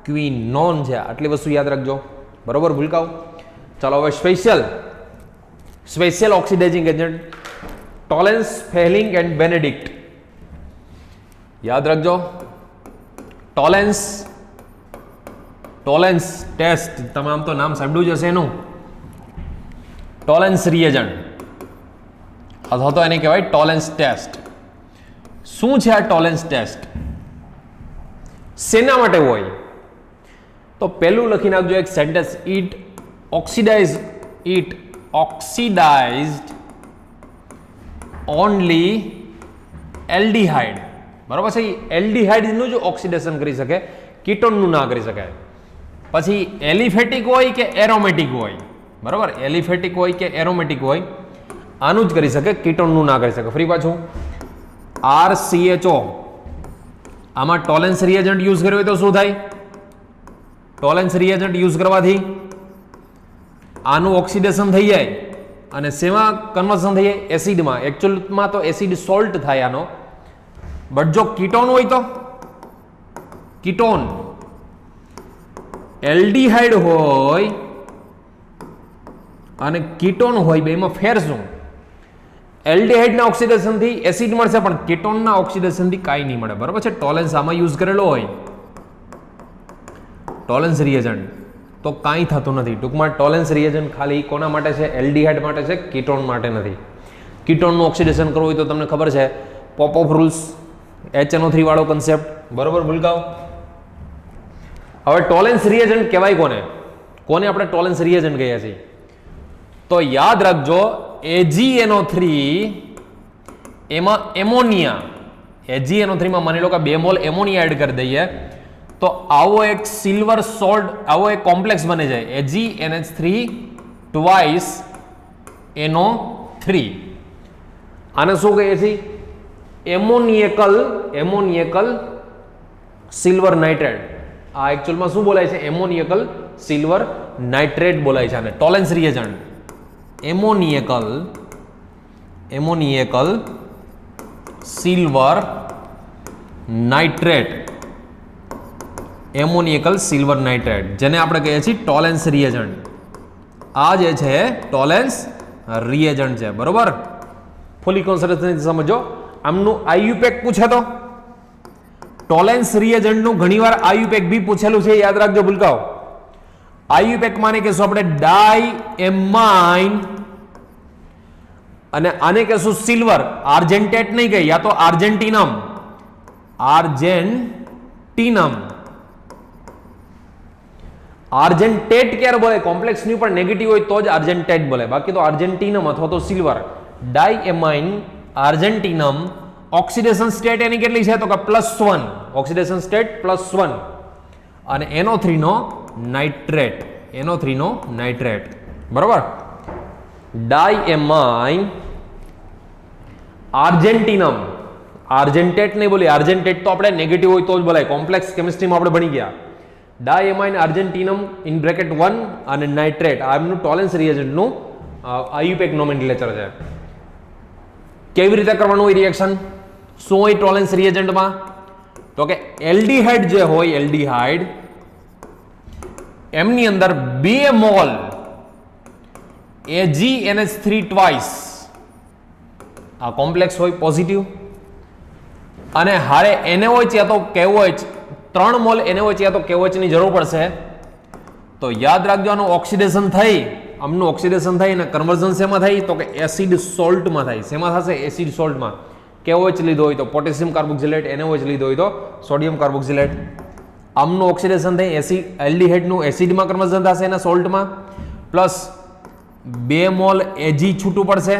ક્વિનોન છે. આટલી વસ્તુ યાદ રાખજો, બરોબર ભૂલકાઓ? ચાલો હવે special oxidising agent Tollens, Fehling and Benedict યાદ રાખજો. ટોલેન્સ ટેસ્ટ, તમે આમ તો નામ સાંભળ્યું જ હશે એનું. ટોલેન્સ રિએજન્ટ અથવા તો એને કહેવાય ટોલેન્સ ટેસ્ટ. શું છે આ ટોલેન્સ ટેસ્ટ? શેના માટે હોય? તો પહેલું લખી નાખજો એક સેન્ટેન્સ, ઇટ ઓક્સિડાઇઝડ ઓનલી એલ્ડિહાઇડ. બરોબર છે? એલ્ડિહાઇડનું જ ઓક્સિડેશન કરી શકે, કીટોનનું ના કરી શકે. પછી એલિફેટિક હોય કે એરોમેટિક હોય, બરોબર, એલિફેટિક હોય કે એરોમેટિક હોય, આનું જ કરી શકે, કીટોનનું ના કરી શકે. ફરી પાછું RCHO, આમાં ટોલેન્સ રિએજન્ટ યુઝ કર્યો હોય તો શું થાય? ટોલેન્સ રિએજન્ટ યુઝ કરવાથી આનું ઓક્સિડેશન થઈ જાય અને શેમાં કન્વર્ઝન થઈ જાય? એસિડમાં. એકચ્યુઅલમાં તો એસિડ સોલ્ટ થાય આનો, બટ જો કીટોન હોય તો કીટોન, એલ્ડિહાઇડ હોય અને કીટોન હોય, બેમાં ફેર શું? એલ્ડિહાઇડના ઓક્સિડેશનથી એસિડ મળશે, પણ કીટોનના ઓક્સિડેશનથી કાંઈ નહીં મળે, બરોબર છે? ટોલેન્સ આમાં યુઝ કરેલો હોય, ટોલેન્સ રિએજન્ટ, તો કાંઈ થતું નથી. ટૂંકમાં ટોલેન્સ રિએજન્ટ ખાલી કોના માટે છે? એલ્ડિહાઇડ માટે છે, કીટોન માટે નથી. કીટોનનું ઓક્સિડેશન કરવું હોય તો તમને ખબર છે, પોપ-ઓફ રૂલ્સ, HNO3 વાળો કન્સેપ્ટ, બરોબર ભૂલકાઓ? હવે ટોલેન્સ રિએજન્ટ કહેવાય કોને આપણે ટોલેન્સ રિએજન્ટ કહીએ છીએ? તો યાદ રાખજો, AgNO3 એમાં એમોનિયા, AgNO3 માની લો કે 2 મોલ એમોનિયા એડ કરી દઈએ તો આવો એક સિલ્વર સોલ્ટ, આવો એક કોમ્પ્લેક્સ બને જાય, AgNH3 ટ્વાઇસ NO3. આને શું કહીએ છીએ? એમોનિયકલ સિલ્વર નાઇટ્રેટ. આ એકચ્યુઅલમાં શું બોલાય છે? એમોનિયકલ સિલ્વર નાઇટ્રેટ બોલાય છે આને. Tollens reagent એમોનિયકલ silver nitrate, એમોનિયકલ silver nitrate, જેને આપણે કહીએ છીએ ટોલેન્સ રિએજન્ટ. આ જે છે ટોલેન્સ રિએજન્ટ છે, બરોબર? ફૂલી કોન્સન્ટ્રેશન સમજો. આમનું આઈયુપેક પૂછે તો ટોલેન્સ રિએજન્ટનું ઘણીવાર આઈયુપેક બી પૂછેલું છે, યાદ રાખજો ભૂલકાઓ. આઈયુપેક માને કહેશું આપણે ડાઇએમાઇન, અને આને કહેશું સિલ્વર. આર્જેન્ટેટ નહીં કહે, યા તો આર્જેન્ટિનમ. આર્જેન્ટેટ ક્યારે બોલે? કોમ્પ્લેક્સની ઉપર નેગેટિવ હોય તો જ આર્જેન્ટેટ બોલે, બાકી તો આર્જેન્ટિનમ અથવા તો સિલ્વર. ડાઇએમાઇન આર્જેન્ટિનમ. ઓક્સિડેશન સ્ટેટ એની કેટલી છે? તો કે +1. Oxidation state +1. અને NO3 નો નાઇટ્રેટ, બરોબર? ડાયએમાઇન આર્જેન્ટિનમ, આર્જેન્ટેટ નહીં બોલી, આર્જેન્ટેટ તો આપણે નેગેટિવ હોય તો જ બોલાય, કોમ્પ્લેક્સ કેમિસ્ટ્રીમાં આપણે ભણી ગયા. ડાયએમાઇન આર્જેન્ટિનમ ઇન બ્રેકેટ 1 અને નાઇટ્રેટ આ એમનું ટોલેન્સ રિએજન્ટનું આયુપેક નોમેનક્લેચર છે. કેવી રીતે કરવાનું હોય રિએક્શન? શું હોય ટોલેન્સ રિએજન્ટમાં? તો કે એલ્ડિહાઇડ જે હોય, એલ્ડિહાઇડ એમની અંદર 2 મોલ AgNH3 ટ્વાઇસ આ કોમ્પ્લેક્સ હોય પોઝિટિવ, અને હારે NaOH યા તો KOH 3 મોલ NaOH યા તો KOH ની જરૂર પડશે. તો યાદ રાખજો આનું ઓક્સિડેશન થઈ, આમનું ઓક્સિડેશન થઈ અને કન્વર્ઝન શેમાં થાય? તો કે એસિડ સોલ્ટમાં થાય. શેમાં થશે? એસિડ સોલ્ટમાં. KOH લીધો હોય તો પોટેશિયમ કાર્બોક્સિલેટ, NaOH લીધો હોય તો સોડિયમ કાર્બોક્સિલેટ. આમનું ઓક્સિડેશન થઈ એસિડ એલ્ડિહાઇડનું એસિડમાં કન્વર્ઝન થશે એના સોલ્ટમાં, પ્લસ 2 મોલ Ag છૂટું પડશે.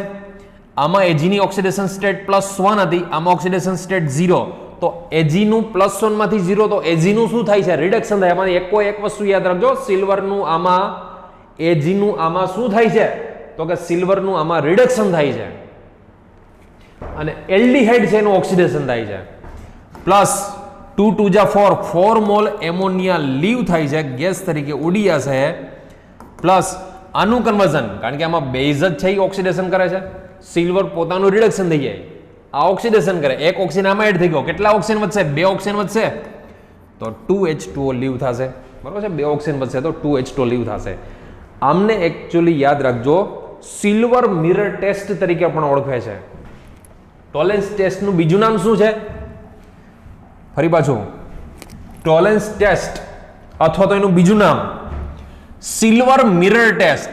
આમાં Ag ની ઓક્સિડેશન સ્ટેટ +1 હતી, આમાં ઓક્સિડેશન સ્ટેટ 0. તો Ag નું +1 માંથી 0, તો Ag નું શું થાય છે? રિડક્શન થાય. આમાં એક વસ્તુ યાદ રાખજો, સિલ્વરનું આમાં Ag નું આમાં શું થાય છે? તો કે સિલ્વરનું આમાં રિડક્શન થાય છે, અને એલ્ડિહાઇડ છે એનું ઓક્સિડેશન થાય છે. પ્લસ 2 2 જા 4 મોલ એમોનિયા લીવ થાય છે, ગેસ તરીકે ઉડી જશે. પ્લસ આનું કન્વર્ઝન, કારણ કે આમાં બેઝ જ છે એ ઓક્સિડેશન કરે છે, સિલ્વર પોતાનું રિડક્શન થઈ જાય, આ ઓક્સિડેશન કરે. એક ઓક્સિજન આમાં એડ થઈ ગયો, કેટલા ઓક્સિજન વધશે? 2 ઓક્સિજન વધશે તો 2H2O લીવ થશે. બરોબર છે? 2 ઓક્સિજન વધશે તો 2H2O લીવ થશે. આમને એકચ્યુઅલી યાદ રાખજો સિલ્વર મિરર ટેસ્ટ તરીકે પણ ઓળખે છે. ટોલેન્સ ટેસ્ટનું બીજું નામ શું છે? ફરી પાછું, ટોલેન્સ ટેસ્ટ અથવા તો એનું બીજું નામ silver mirror test.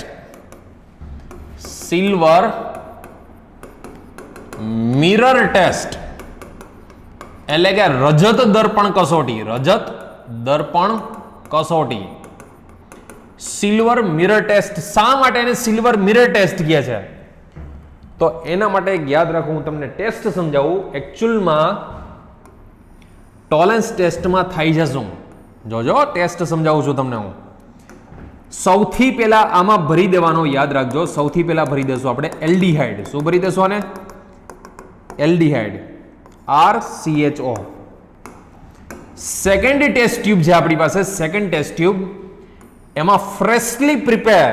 Silver mirror test એટલે કે રજત દર્પણ કસોટી. રજત દર્પણ કસોટી, સિલ્વર મિરર ટેસ્ટ. શા માટે એને સિલ્વર મિરર ટેસ્ટ કહે છે? તો એના માટે એક યાદ રાખું, હું તમને ટેસ્ટ સમજાવું. એકચ્યુઅલમાં ટોલેન્સ ટેસ્ટમાં થાય છે શું? જોજો, ટેસ્ટ સમજાવું છું તમને હું. સૌથી પહેલા આમાં ભરી દેવાનો, યાદ રાખજો. સૌથી પહેલા ભરી દેશું આપણે એલ્ડિહાઇડ. શું ભરી દેશું આને? એલ્ડિહાઇડ, RCHO. સેકન્ડ ટેસ્ટ ટ્યુબ છે આપણી પાસે. સેકન્ડ ટેસ્ટ ટ્યુબ એમાં ફ્રેશલી પ્રિપેર,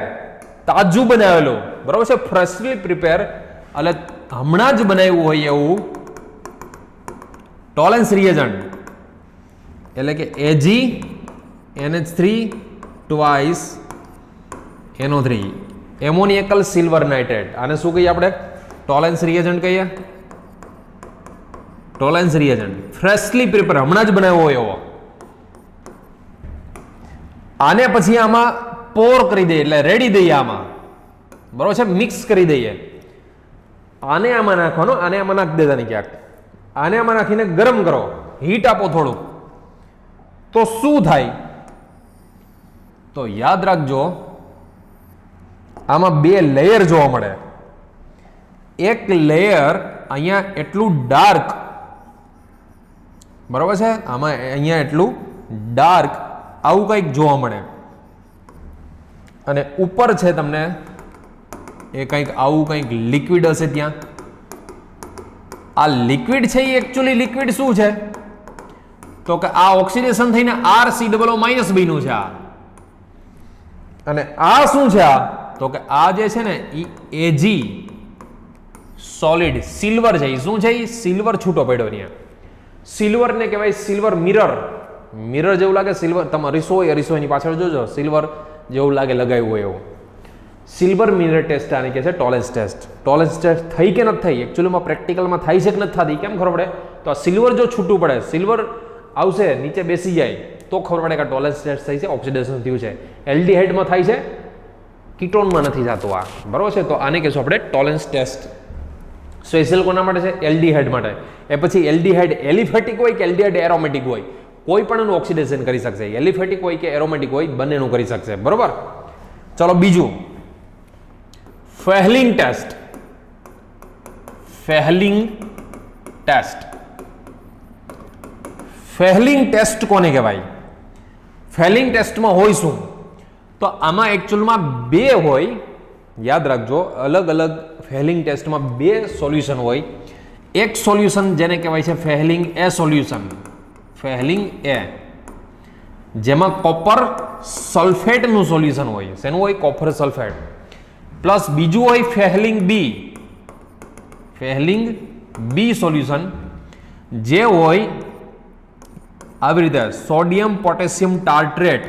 તાજું બનાવેલું, બરાબર છે? ફ્રેશલી પ્રિપેર એટલે હમણાં જ બનાવ્યું હોય એવું ટોલેન્સ રિએજન્ટ, એટલે કે AgNH3 twice NO3 એમોનિયકલ silver nitrate. આને શું કહીએ આપણે? ટોલેન્સ રિએજન્ટ કહીએ. ટોલેન્સ રિએજન્ટ ફ્રેશલી પ્રિપેર, હમણાં જ બનાવ્યો હોય એવો. આને પછી આમાં પોર કરી દઈએ, એટલે રેડી દઈએ આમાં, બરોબર છે? મિક્સ કરી દઈએ. આને આમાં નાખવાનો, આને આમાં નાખી દેતાની ક્યાંક. આને આમાં નાખીને ગરમ કરો, હીટ આપો થોડુંક. તો શું થાય? તો યાદ રાખજો આમાં 2 લેયર જોવા મળે. એક લેયર અહીંયા એટલું ડાર્ક, બરોબર છે? આમાં અહીંયા એટલું ડાર્ક આવું કંઈક જોવા મળે, અને ઉપર છે તમને એ કંઈક આવું કંઈક લિક્વિડ હશે ત્યાં. આ લિક્વિડ છે એ એકચ્યુઅલી લિક્વિડ શું છે? તો કે આ ઓક્સિડેશન થઈને RCOO- બન્યું છે આ. અને આ શું છે? આ તો કે આ જે છે ને એ Ag સોલિડ સિલ્વર છે. એ શું છે? એ સિલ્વર છૂટો પડ્યો અહીંયા. સિલ્વર ને કહેવાય સિલ્વર મિરર. મિરર જેવું લાગે સિલ્વર, તમે રસોઈની પાછળ જોજો, સિલ્વર જેવું લાગે લગાવ્યું હોય એવું. સિલ્વર મિરર ટેસ્ટ આને કહે છે ટોલેન્સ ટેસ્ટ. ટોલેન્સ ટેસ્ટ થઈ કે નથી થઈ? એકચ્યુઅલીમાં પ્રેક્ટિકલમાં થાય છે કે નથી થતી, કેમ ખબર પડે? તો આ સિલ્વર જો છૂટું પડે, સિલ્વર આવશે નીચે બેસી જાય તો ખબર પડે કે ટોલેન્સ ટેસ્ટ થઈ છે, ઓક્સિડેશન થયું છે. એલ્ડિહાઇડમાં થાય છે, કીટોનમાં નથી થતું આ, બરોબર છે? તો આને કહેશું આપણે ટોલેન્સ ટેસ્ટ. સ્પેશિયલ કોના માટે છે? એલ્ડિહાઇડ માટે. એ પછી એલ્ડિહાઇડ એલિફેટિક હોય કે એલ્ડિહાઇડ એરોમેટિક હોય, કોઈ પણ એનું ઓક્સિડેશન કરી શકશે. એલિફેટિક હોય કે એરોમેટિક હોય, બંનેનું કરી શકશે, બરોબર? ચલો બીજું, ફેહલિંગ ટેસ્ટ. ફેહલિંગ ટેસ્ટ. ફેહલિંગ ટેસ્ટ કોને કહેવાય? ફેહલિંગ ટેસ્ટમાં હોય શું? તો આમાં એકચ્યુઅલમાં 2 હોય, યાદ રાખજો, અલગ અલગ ફેહલિંગ ટેસ્ટમાં બે સોલ્યુશન હોય. એક સોલ્યુશન જેને કહેવાય છે ફેહલિંગ એ સોલ્યુશન, ફેહલિંગ એ, જેમાં કોપર સલ્ફેટનું સોલ્યુશન હોય. શેનું હોય? Copper sulphate. પ્લસ બીજું હોય ફેહલિંગ બી, ફેહલિંગ બી સોલ્યુશન, જે હોય આવી રીતે સોડિયમ પોટેશિયમ ટાર્ટ્રેટ.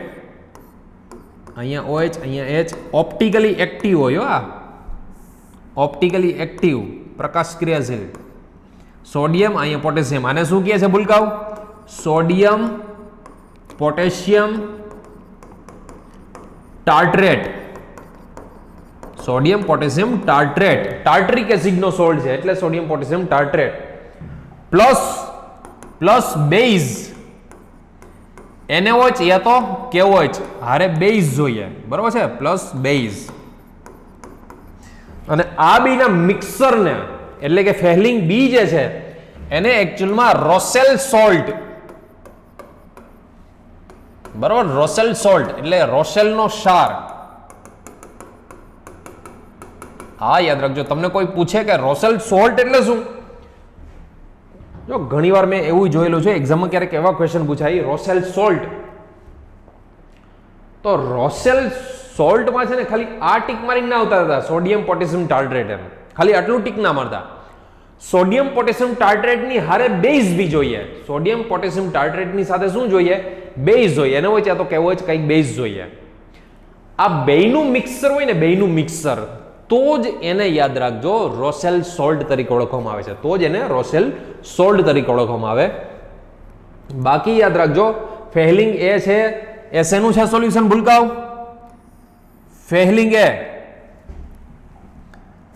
અહીંયા OH, અહીંયા H, ઓપ્ટિકલી એક્ટિવ હોય. આ ઓપ્ટિકલી એક્ટિવ, પ્રકાશ ક્રિયાશીલ. સોડિયમ, અહીંયા પોટેશિયમ. આને શું કહે છે ભૂલકાઓ? Sodium potassium tartrate. Sodium potassium tartrate, tartaric એસિડનો સોલ્ટ છે એટલે sodium potassium tartrate. Plus base NaOH યા તો KOH, હારે બેઝ જોઈએ, બરોબર છે? Plus base. અને આ બીના મિક્સરને એટલે કે ફેહલિંગ બી જે છે એને એકચ્યુઅલમાં રોસેલ સોલ્ટ, બરોબર? રોસેલ સોલ્ટ એટલે રોસેલનો ક્ષાર. હા, યાદ રાખજો, તમને કોઈ પૂછે કે રોસેલ સોલ્ટ એટલે શું, જો ઘણીવાર મેં એવું જોયેલું છે એક્ઝામમાં ક્યારેક એવા ક્વેશ્ચન પૂછાય રોસેલ સોલ્ટ, તો રોસેલ સોલ્ટમાં છે ને ખાલી આ ટીક મારીને ના આવતા હતા સોડિયમ પોટેશિયમ ટાર્ટ્રેટ, એમ ખાલી આટલું ટીક ના મારતા. સોડિયમ પોટેશિયમ ટાર્ટ્રેટની હારે બેઝ બી જોઈએ. સોડિયમ પોટેશિયમ ટાર્ટ્રેટની સાથે શું જોઈએ? બેઝ જોઈએ. એને હોય તો કેવો છે કંઈક બેઝ જોઈએ. આ બેયનું મિક્સર હોય ને, બેયનું મિક્સર, તો જ એને યાદ રાખજો રોસેલ સોલ્ટ તરીકે ઓળખવામાં આવે છે. તો જ એને રોસેલ સોલ્ટ તરીકે ઓળખવામાં આવે. બાકી યાદ રાખજો ફેહલિંગ એ છે એ શેનું છે સોલ્યુશન ભૂલકાઓ? ફેહલિંગ એ,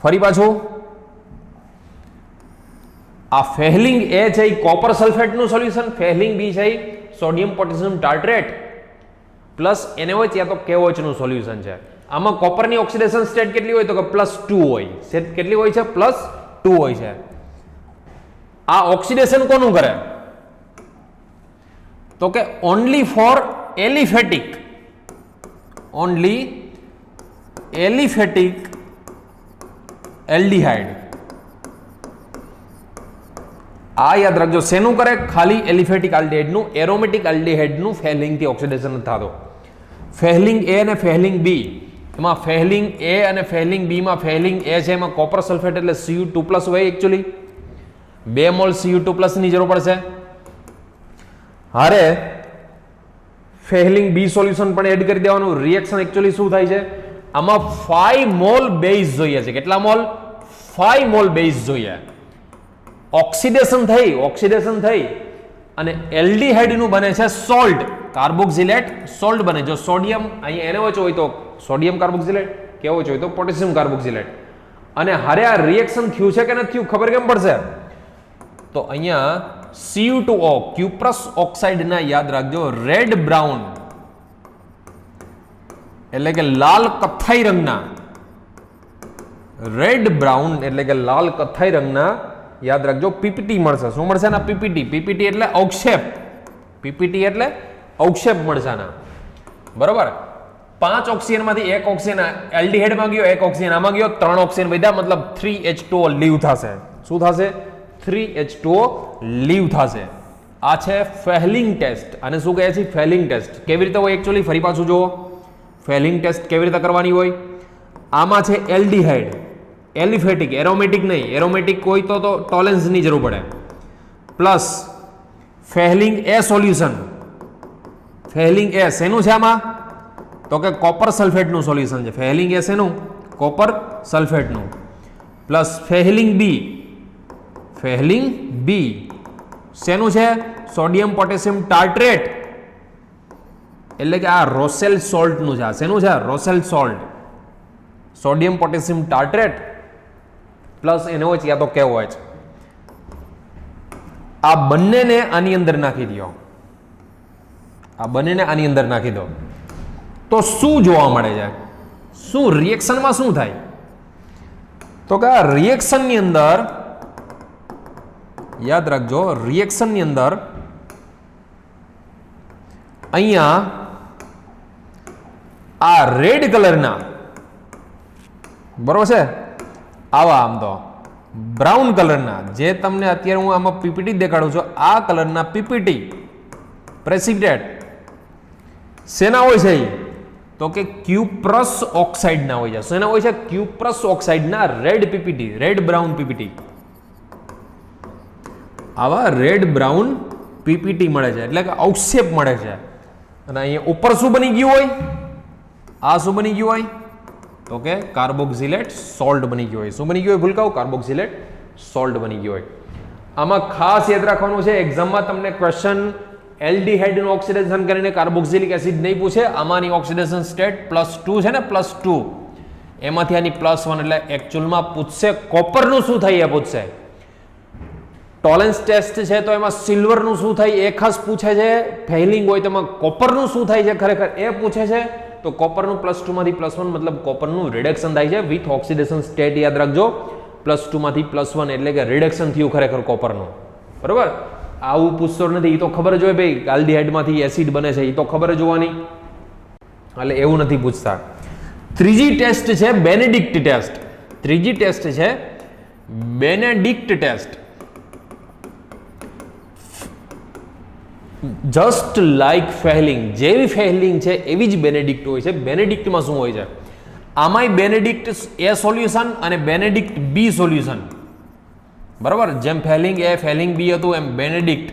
ફરી પાછું આ ફેહલિંગ એ છે એ કોપર સલ્ફેટનું સોલ્યુશન, ફેહલિંગ બી છે એ sodium potassium tartrate plus NaOH યા તો KOH નું સોલ્યુશન છે. આમાં કોપરની ઓક્સિડેશન સ્ટેટ કેટલી હોય? તો કે +2 હોય. સ્ટેટ કેટલી હોય છે? +2 હોય છે. આ ઓક્સિડેશન કોનું કરે? તો કે only for aliphatic, only aliphatic aldehyde. આ યાદ રાખજો, શેનું કરે? ખાલી એલિફેટિક આલ્ડિહાઇડનું, એરોમેટિક આલ્ડિહાઇડનું ફેહલિંગથી ઓક્સિડેશન નથી થતો. ફેહલિંગ એ અને ફેહલિંગ બી, એમાં ફેહલિંગ એ અને ફેહલિંગ બી માં ફેહલિંગ એ છે એમાં કોપર સલ્ફેટ એટલે Cu2+ હોય. એકચ્યુઅલી 2 મોલ Cu2+ ની જરૂર પડશે. હારે ફેહલિંગ બી સોલ્યુશન પણ એડ કરી દેવાનું. રિએક્શન એકચ્યુઅલી શું થાય છે? આમાં 5 મોલ બેઝ જોઈએ છે. કેટલા મોલ? 5 મોલ બેઝ જોઈએ. ઓક્સિડેશન થઈ અને એલ્ડિહાઇડનું બને છે સોલ્ટ, કાર્બોક્સિલેટ સોલ્ટ બને. જો સોડિયમ અહીંયા NaOH હોય તો સોડિયમ કાર્બોક્સિલેટ, KOH હોય તો પોટેશિયમ કાર્બોક્સિલેટ. અને હારે આ રિએક્શન થયું છે કે નથી થયું ખબર કેમ પડશે? તો અહીંયા Cu2O, ક્યુપ્રસ ઓક્સાઇડના યાદ રાખજો રેડ બ્રાઉન એટલે કે લાલ કથ્થાઈ રંગના, રેડ બ્રાઉન એટલે કે લાલ કથ્થાઈ રંગના યાદ રાખજો પીપીટી મળશે. શું મળશે ના? પીપીટી. પીપીટી એટલે અવક્ષેપ, પીપીટી એટલે અવક્ષેપ મળશે ના, બરોબર? 5 ઓક્સિજનમાંથી 1 ઓક્સિજન એલ્ડિહાઇડમાં ગયો, 1 ઓક્સિજન આમાં ગયો, 3 ઓક્સિજન વધ્યા, મતલબ 3H2O લીવ થશે. શું થશે? 3H2O લીવ થશે. આ છે ફેહલિંગ ટેસ્ટ. અને શું કહે છે? ફેહલિંગ ટેસ્ટ. કેવી રીતે હોય એકચ્યુઅલી? ફરી પાછું જુઓ, ફેહલિંગ ટેસ્ટ કેવી રીતે કરવાની હોય? આમાં છે એલ્ડિહાઇડ, એલિફેટિક, એરોમેટિક નહીં. એરોમેટિક હોય તો ટોલેન્સની જરૂર પડે. પ્લસ ફેહલિંગ એ સોલ્યુશન. ફેહલિંગ એ શેનું છે આમાં? તો કે કોપર સલ્ફેટનું સોલ્યુશન છે. ફેહલિંગ એ શેનું? કોપર સલ્ફેટનું. પ્લસ ફેહલિંગ બી, ફેહલિંગ બી શેનું છે? સોડિયમ પોટેશિયમ ટાર્ટ્રેટ એટલે કે આ રોસેલ સોલ્ટનું છે. આ શેનું છે? Rochelle salt, sodium potassium tartrate plus NaOH યા તો KOH. આ બંનેને આની અંદર નાખી દો. આ બંનેને આની અંદર નાખી દો તો શું જોવા મળે છે? શું રિએક્શનમાં શું થાય? તો કે આ રિએક્શનની અંદર યાદ રાખજો, રિએક્શનની અંદર અહીંયા આ રેડ કલરના બરોબર છે. આવા આમ તો બ્રાઉન કલરના જે તમને અત્યારે હું આમાં પીપીટી દેખાડું છું, આ કલરના પીપીટી પ્રેસિડેન્ટ શેના હોય છે? તો કે ક્યુપ્રસ ઓક્સાઇડના હોય છે. શેના હોય છે? ક્યુપ્રસ ઓક્સાઇડના red PPT, red brown PPT. આવા રેડ બ્રાઉન પીપીટી મળે છે, એટલે કે અવક્ષેપ મળે છે. અને અહીંયા ઉપર શું બની ગયું હોય? આ શું બની ગયું હોય? તો કે કાર્બોક્સિલેટ સોલ્ટ બની ગયું હોય. શું બની ગયું હોય ભૂલકાઓ? કાર્બોક્સિલેટ સોલ્ટ બની ગયું હોય. આમાં ખાસ યાદ રાખવાનું છે, એક્ઝામમાં તમને ક્વેશ્ચન એલ્ડિહાઇડનું ઓક્સિડેશન કરીને કાર્બોક્સિલિક એસિડ નહીં પૂછે. આમાંની ઓક્સિડેશન સ્ટેટ +2 છે ને, +2 એમાંથી આની +1, એટલે એકચ્યુઅલમાં પૂછશે કોપરનું શું થાય એ પૂછશે. ટોલરન્સ ટેસ્ટ છે તો એમાં સિલ્વરનું શું થાય એ ખાસ પૂછે છે. ફેલિંગ હોય તો એમાં કોપરનું શું થાય છે ખરેખર એ પૂછે છે. તો કોપરનું +2 માંથી +1 મતલબ કોપરનું રિડક્શન થાય છે વિથ ઓક્સિડેશન સ્ટેટ. યાદ રાખજો, +2 માંથી +1 એટલે કે રિડક્શન થયું ખરેખર કોપરનું. બરોબર, આવું પૂછતો નથી. એ તો ખબર જ હોય ભાઈ, આલ્ડિહાઇડમાંથી એસિડ બને છે, એ તો ખબર જ હોવાની. એટલે એવું નથી પૂછતા. ત્રીજી ટેસ્ટ છે બેનેડિક્ટ ટેસ્ટ. ત્રીજી ટેસ્ટ છે બેનેડિક્ટ ટેસ્ટ. જસ્ટ લાઇક ફેહલિંગ, જેવી ફેહલિંગ છે એવી જ બેનેડિક્ટ હોય છે. બેનેડિક્ટમાં શું હોય છે? આમાંય બેનેડિક્ટ એ સોલ્યુશન અને બેનેડિક્ટ બી સોલ્યુશન. બરાબર, જેમ ફેહલિંગ એ ફેહલિંગ બી હતું, એમ બેનેડિક્ટ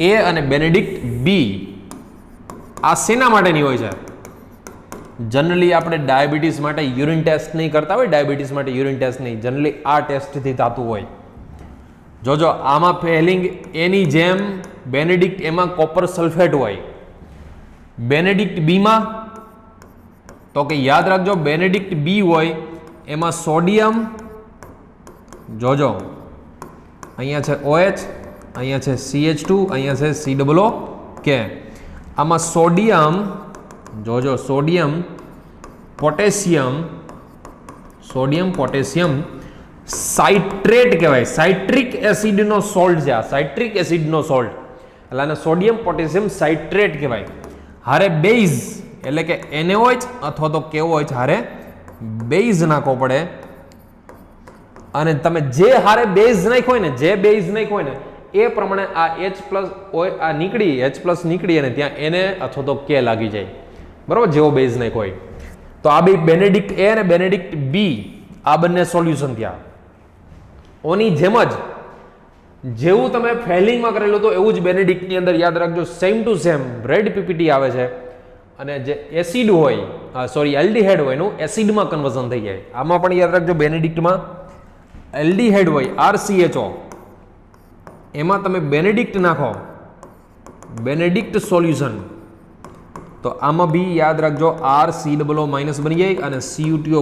એ અને બેનેડિક્ટ બી આ શેના માટેની હોય છે? જનરલી આપણે ડાયાબિટીસ માટે યુરિન ટેસ્ટ નહીં કરતા હોય, ડાયાબિટીસ માટે યુરિન ટેસ્ટ નહીં, જનરલી આ ટેસ્ટથી થતું હોય. જોજો, આમાં ફેહલિંગ એની જેમ બેનેડિક્ટ એમાં કોપર સલ્ફેટ હોય. બેનેડિક્ટ બીમાં તો કે યાદ રાખજો, બેનેડિક્ટ બી હોય એમાં સોડિયમ, જોજો અહીંયા છે OH, અહીંયા છે CH2, અહીંયા છે COO. આમાં સોડિયમ, જોજો સોડિયમ પોટેશિયમ સાઇટ્રેટ કહેવાય. સાઇટ્રિક એસિડનો સોલ્ટ છે આ, સાઇટ્રિક એસિડનો સોલ્ટ, એટલે આને સોડિયમ પોટેશિયમ સાઇટ્રેટ કહેવાય. હારે બેઝ એટલે કે NaOH અથવા તો KOH હારે બેઝ નાખવો પડે. અને તમે જે હારે બેઝ નાખ્યો હોય ને, જે બેઝ નાખ્યો હોય ને એ પ્રમાણે આ H+ આ નીકળી, H+ નીકળી અને ત્યાં Na અથવા તો K લાગી જાય. બરોબર, જેવો બેઝ નાખ્યો હોય. તો આ બે બેનેડિક્ટ એ અને બેનેડિક્ટ બી આ બંને સોલ્યુશન થયા. ઓની જેમ જ જેવું તમે ફેલિંગમાં કરેલું તો એવું જ બેનેડિક્ટની અંદર યાદ રાખજો, same to same red PPT આવે છે. અને જે એસિડ હોય, સોરી એલ્ડિહાઇડ હોય એનું એસિડમાં કન્વર્ઝન થઈ જાય. આમાં પણ યાદ રાખજો, બેનેડિક્ટમાં એલ્ડિહાઇડ હોય RCHO, એમાં તમે બેનેડિક્ટ નાખો, બેનેડિક્ટ સોલ્યુશન, તો આમાં બી યાદ રાખજો RCOO- બની જાય અને CuTO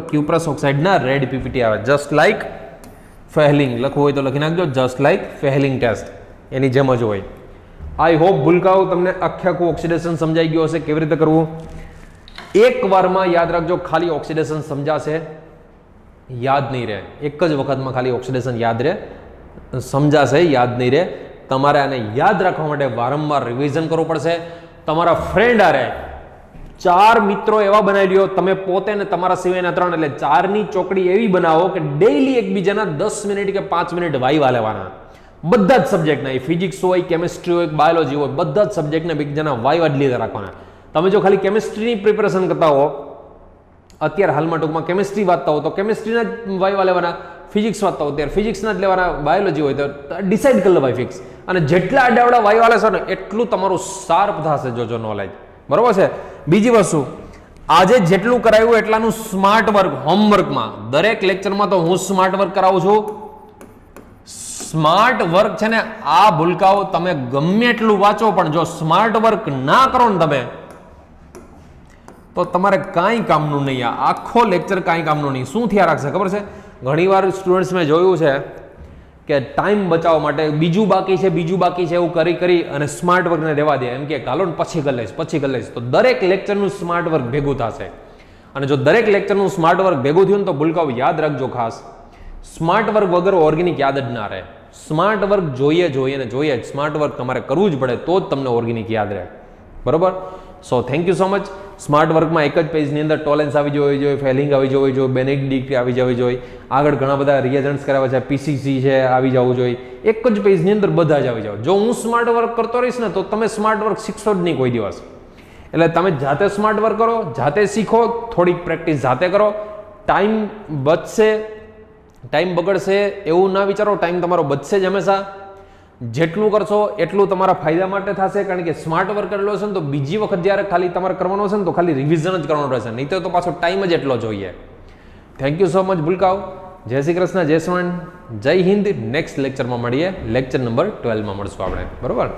ક્યુપ્રસ ઓક્સાઇડના રેડ પીપીટી આવે. જસ્ટ લાઇક ફેહલિંગ લખવું હોય તો લખી નાખજો, જસ્ટ લાઇક ફેહલિંગ ટેસ્ટ, એની જેમ જ હોય. આઈ હોપ ભૂલકાઓ તમને આખું ઓક્સિડેશન સમજાઈ ગયું હશે કેવી રીતે કરવું. એક વારમાં યાદ રાખજો, ખાલી ઓક્સિડેશન સમજાશે, યાદ નહીં રહે. એક જ વખતમાં ખાલી ઓક્સિડેશન યાદ રહે, સમજાશે, યાદ નહીં રહે. તમારે આને યાદ રાખવા માટે વારંવાર રિવિઝન કરવું પડશે. તમારા ફ્રેન્ડ આરે 4 મિત્રો એવા બનાવી લ્યો, તમે પોતે ને તમારા સિવાયના 3, એટલે 4ની ચોકડી એવી બનાવો કે ડેઈલી એકબીજાના 10 મિનિટ કે 5 મિનિટ વાઈવા લેવાના. બધા જ સબ્જેક્ટના, એ ફિઝિક્સ હોય, કેમિસ્ટ્રી હોય, બાયોલોજી હોય, બધા જ સબ્જેક્ટને એકબીજાના વાઈવા જ લીધા રાખવાના. તમે જો ખાલી કેમિસ્ટ્રીની પ્રિપેરેશન કરતા હો, અત્યારે હાલમાં ટૂંકમાં કેમિસ્ટ્રી વાંચતા હો તો કેમિસ્ટ્રીના જ વાઈવા લેવાના, ફિઝિક્સ વાંચતા હો ત્યારે ફિઝિક્સના જ લેવાના, બાયોલોજી હોય તો ડિસાઇડ કરી લો ભાઈ ફિક્સ. અને જેટલા આડાવડા વાઈવા લેશો ને એટલું તમારું શાર્પ થશે, જોજો નોલેજ. બરોબર છે. બીજી વસ્તુ, આજે જેટલું કરાવ્યું એટલાનું સ્માર્ટ વર્ક હોમવર્કમાં, દરેક લેક્ચરમાં તો હું સ્માર્ટ વર્ક કરાવું છું. સ્માર્ટ વર્ક છે ને આ ભૂલકાઓ તમે ગમે એટલું વાંચો પણ જો સ્માર્ટ વર્ક ના કરો ને તમે તો તમારે કાંઈ કામનું નહીં. આ આખો લેક્ચર કાંઈ કામનું નહીં. શું થયા રાખશે ખબર છે? ઘણીવાર સ્ટુડન્ટ્સ મેં જોયું છે કે ટાઈમ બચાવવા માટે બીજું બાકી છે એવું કરી અને સ્માર્ટ વર્કને રહેવા દે, એમ કે ચાલો ને પછી કરી લઈશ. તો દરેક લેક્ચરનું સ્માર્ટ વર્ક ભેગું થશે. અને જો દરેક લેક્ચરનું સ્માર્ટ વર્ક ભેગું થયું ને તો ભૂલકાઓ યાદ રાખજો ખાસ, સ્માર્ટ વર્ક વગર ઓર્ગેનિક યાદ જ ના રહે. સ્માર્ટ વર્ક જોઈએ જ. સ્માર્ટ વર્ક તમારે કરવું જ પડે તો જ તમને ઓર્ગેનિક યાદ રહે. બરોબર? So thank you so much. Smart વર્કમાં એક જ પેજની અંદર ટોલેન્સ આવી જવી જોઈએ, ફેલિંગ આવી જવી જોઈએ, બેનેડિક્ટ આવી જવી જોઈએ, આગળ ઘણા બધા રિએજન્ટ્સ કરાવે છે, પીસીસી છે આવી જવું જોઈએ, એક જ પેજની અંદર બધા જ આવી જાવ. જો હું સ્માર્ટ વર્ક કરતો રહીશ ને તો તમે સ્માર્ટ વર્ક શીખશો જ નહીં કોઈ દિવસ. એટલે તમે જાતે સ્માર્ટ વર્ક કરો, જાતે શીખો, થોડીક પ્રેક્ટિસ જાતે કરો. ટાઈમ બચશે, ટાઈમ બગડશે એવું ના વિચારો, ટાઈમ તમારો બચશે જ હંમેશા. જેટલું કરશો એટલું તમારા ફાયદા માટે થશે, કારણ કે સ્માર્ટ વર્ક એટલો છે ને તો બીજી વખત જ્યારે ખાલી તમારે કરવાનો છે ને તો ખાલી રિવિઝન જ કરવાનું રહેશે, નહીં તો પાછો ટાઈમ જ એટલો જોઈએ. થેન્ક યુ સો મચ ભૂલકાઓ. જય શ્રી કૃષ્ણ, જય સ્વામી, જય હિન્દ. નેક્સ્ટ લેક્ચરમાં મળીએ, લેક્ચર નંબર 12માં મળશું આપણે, બરોબર.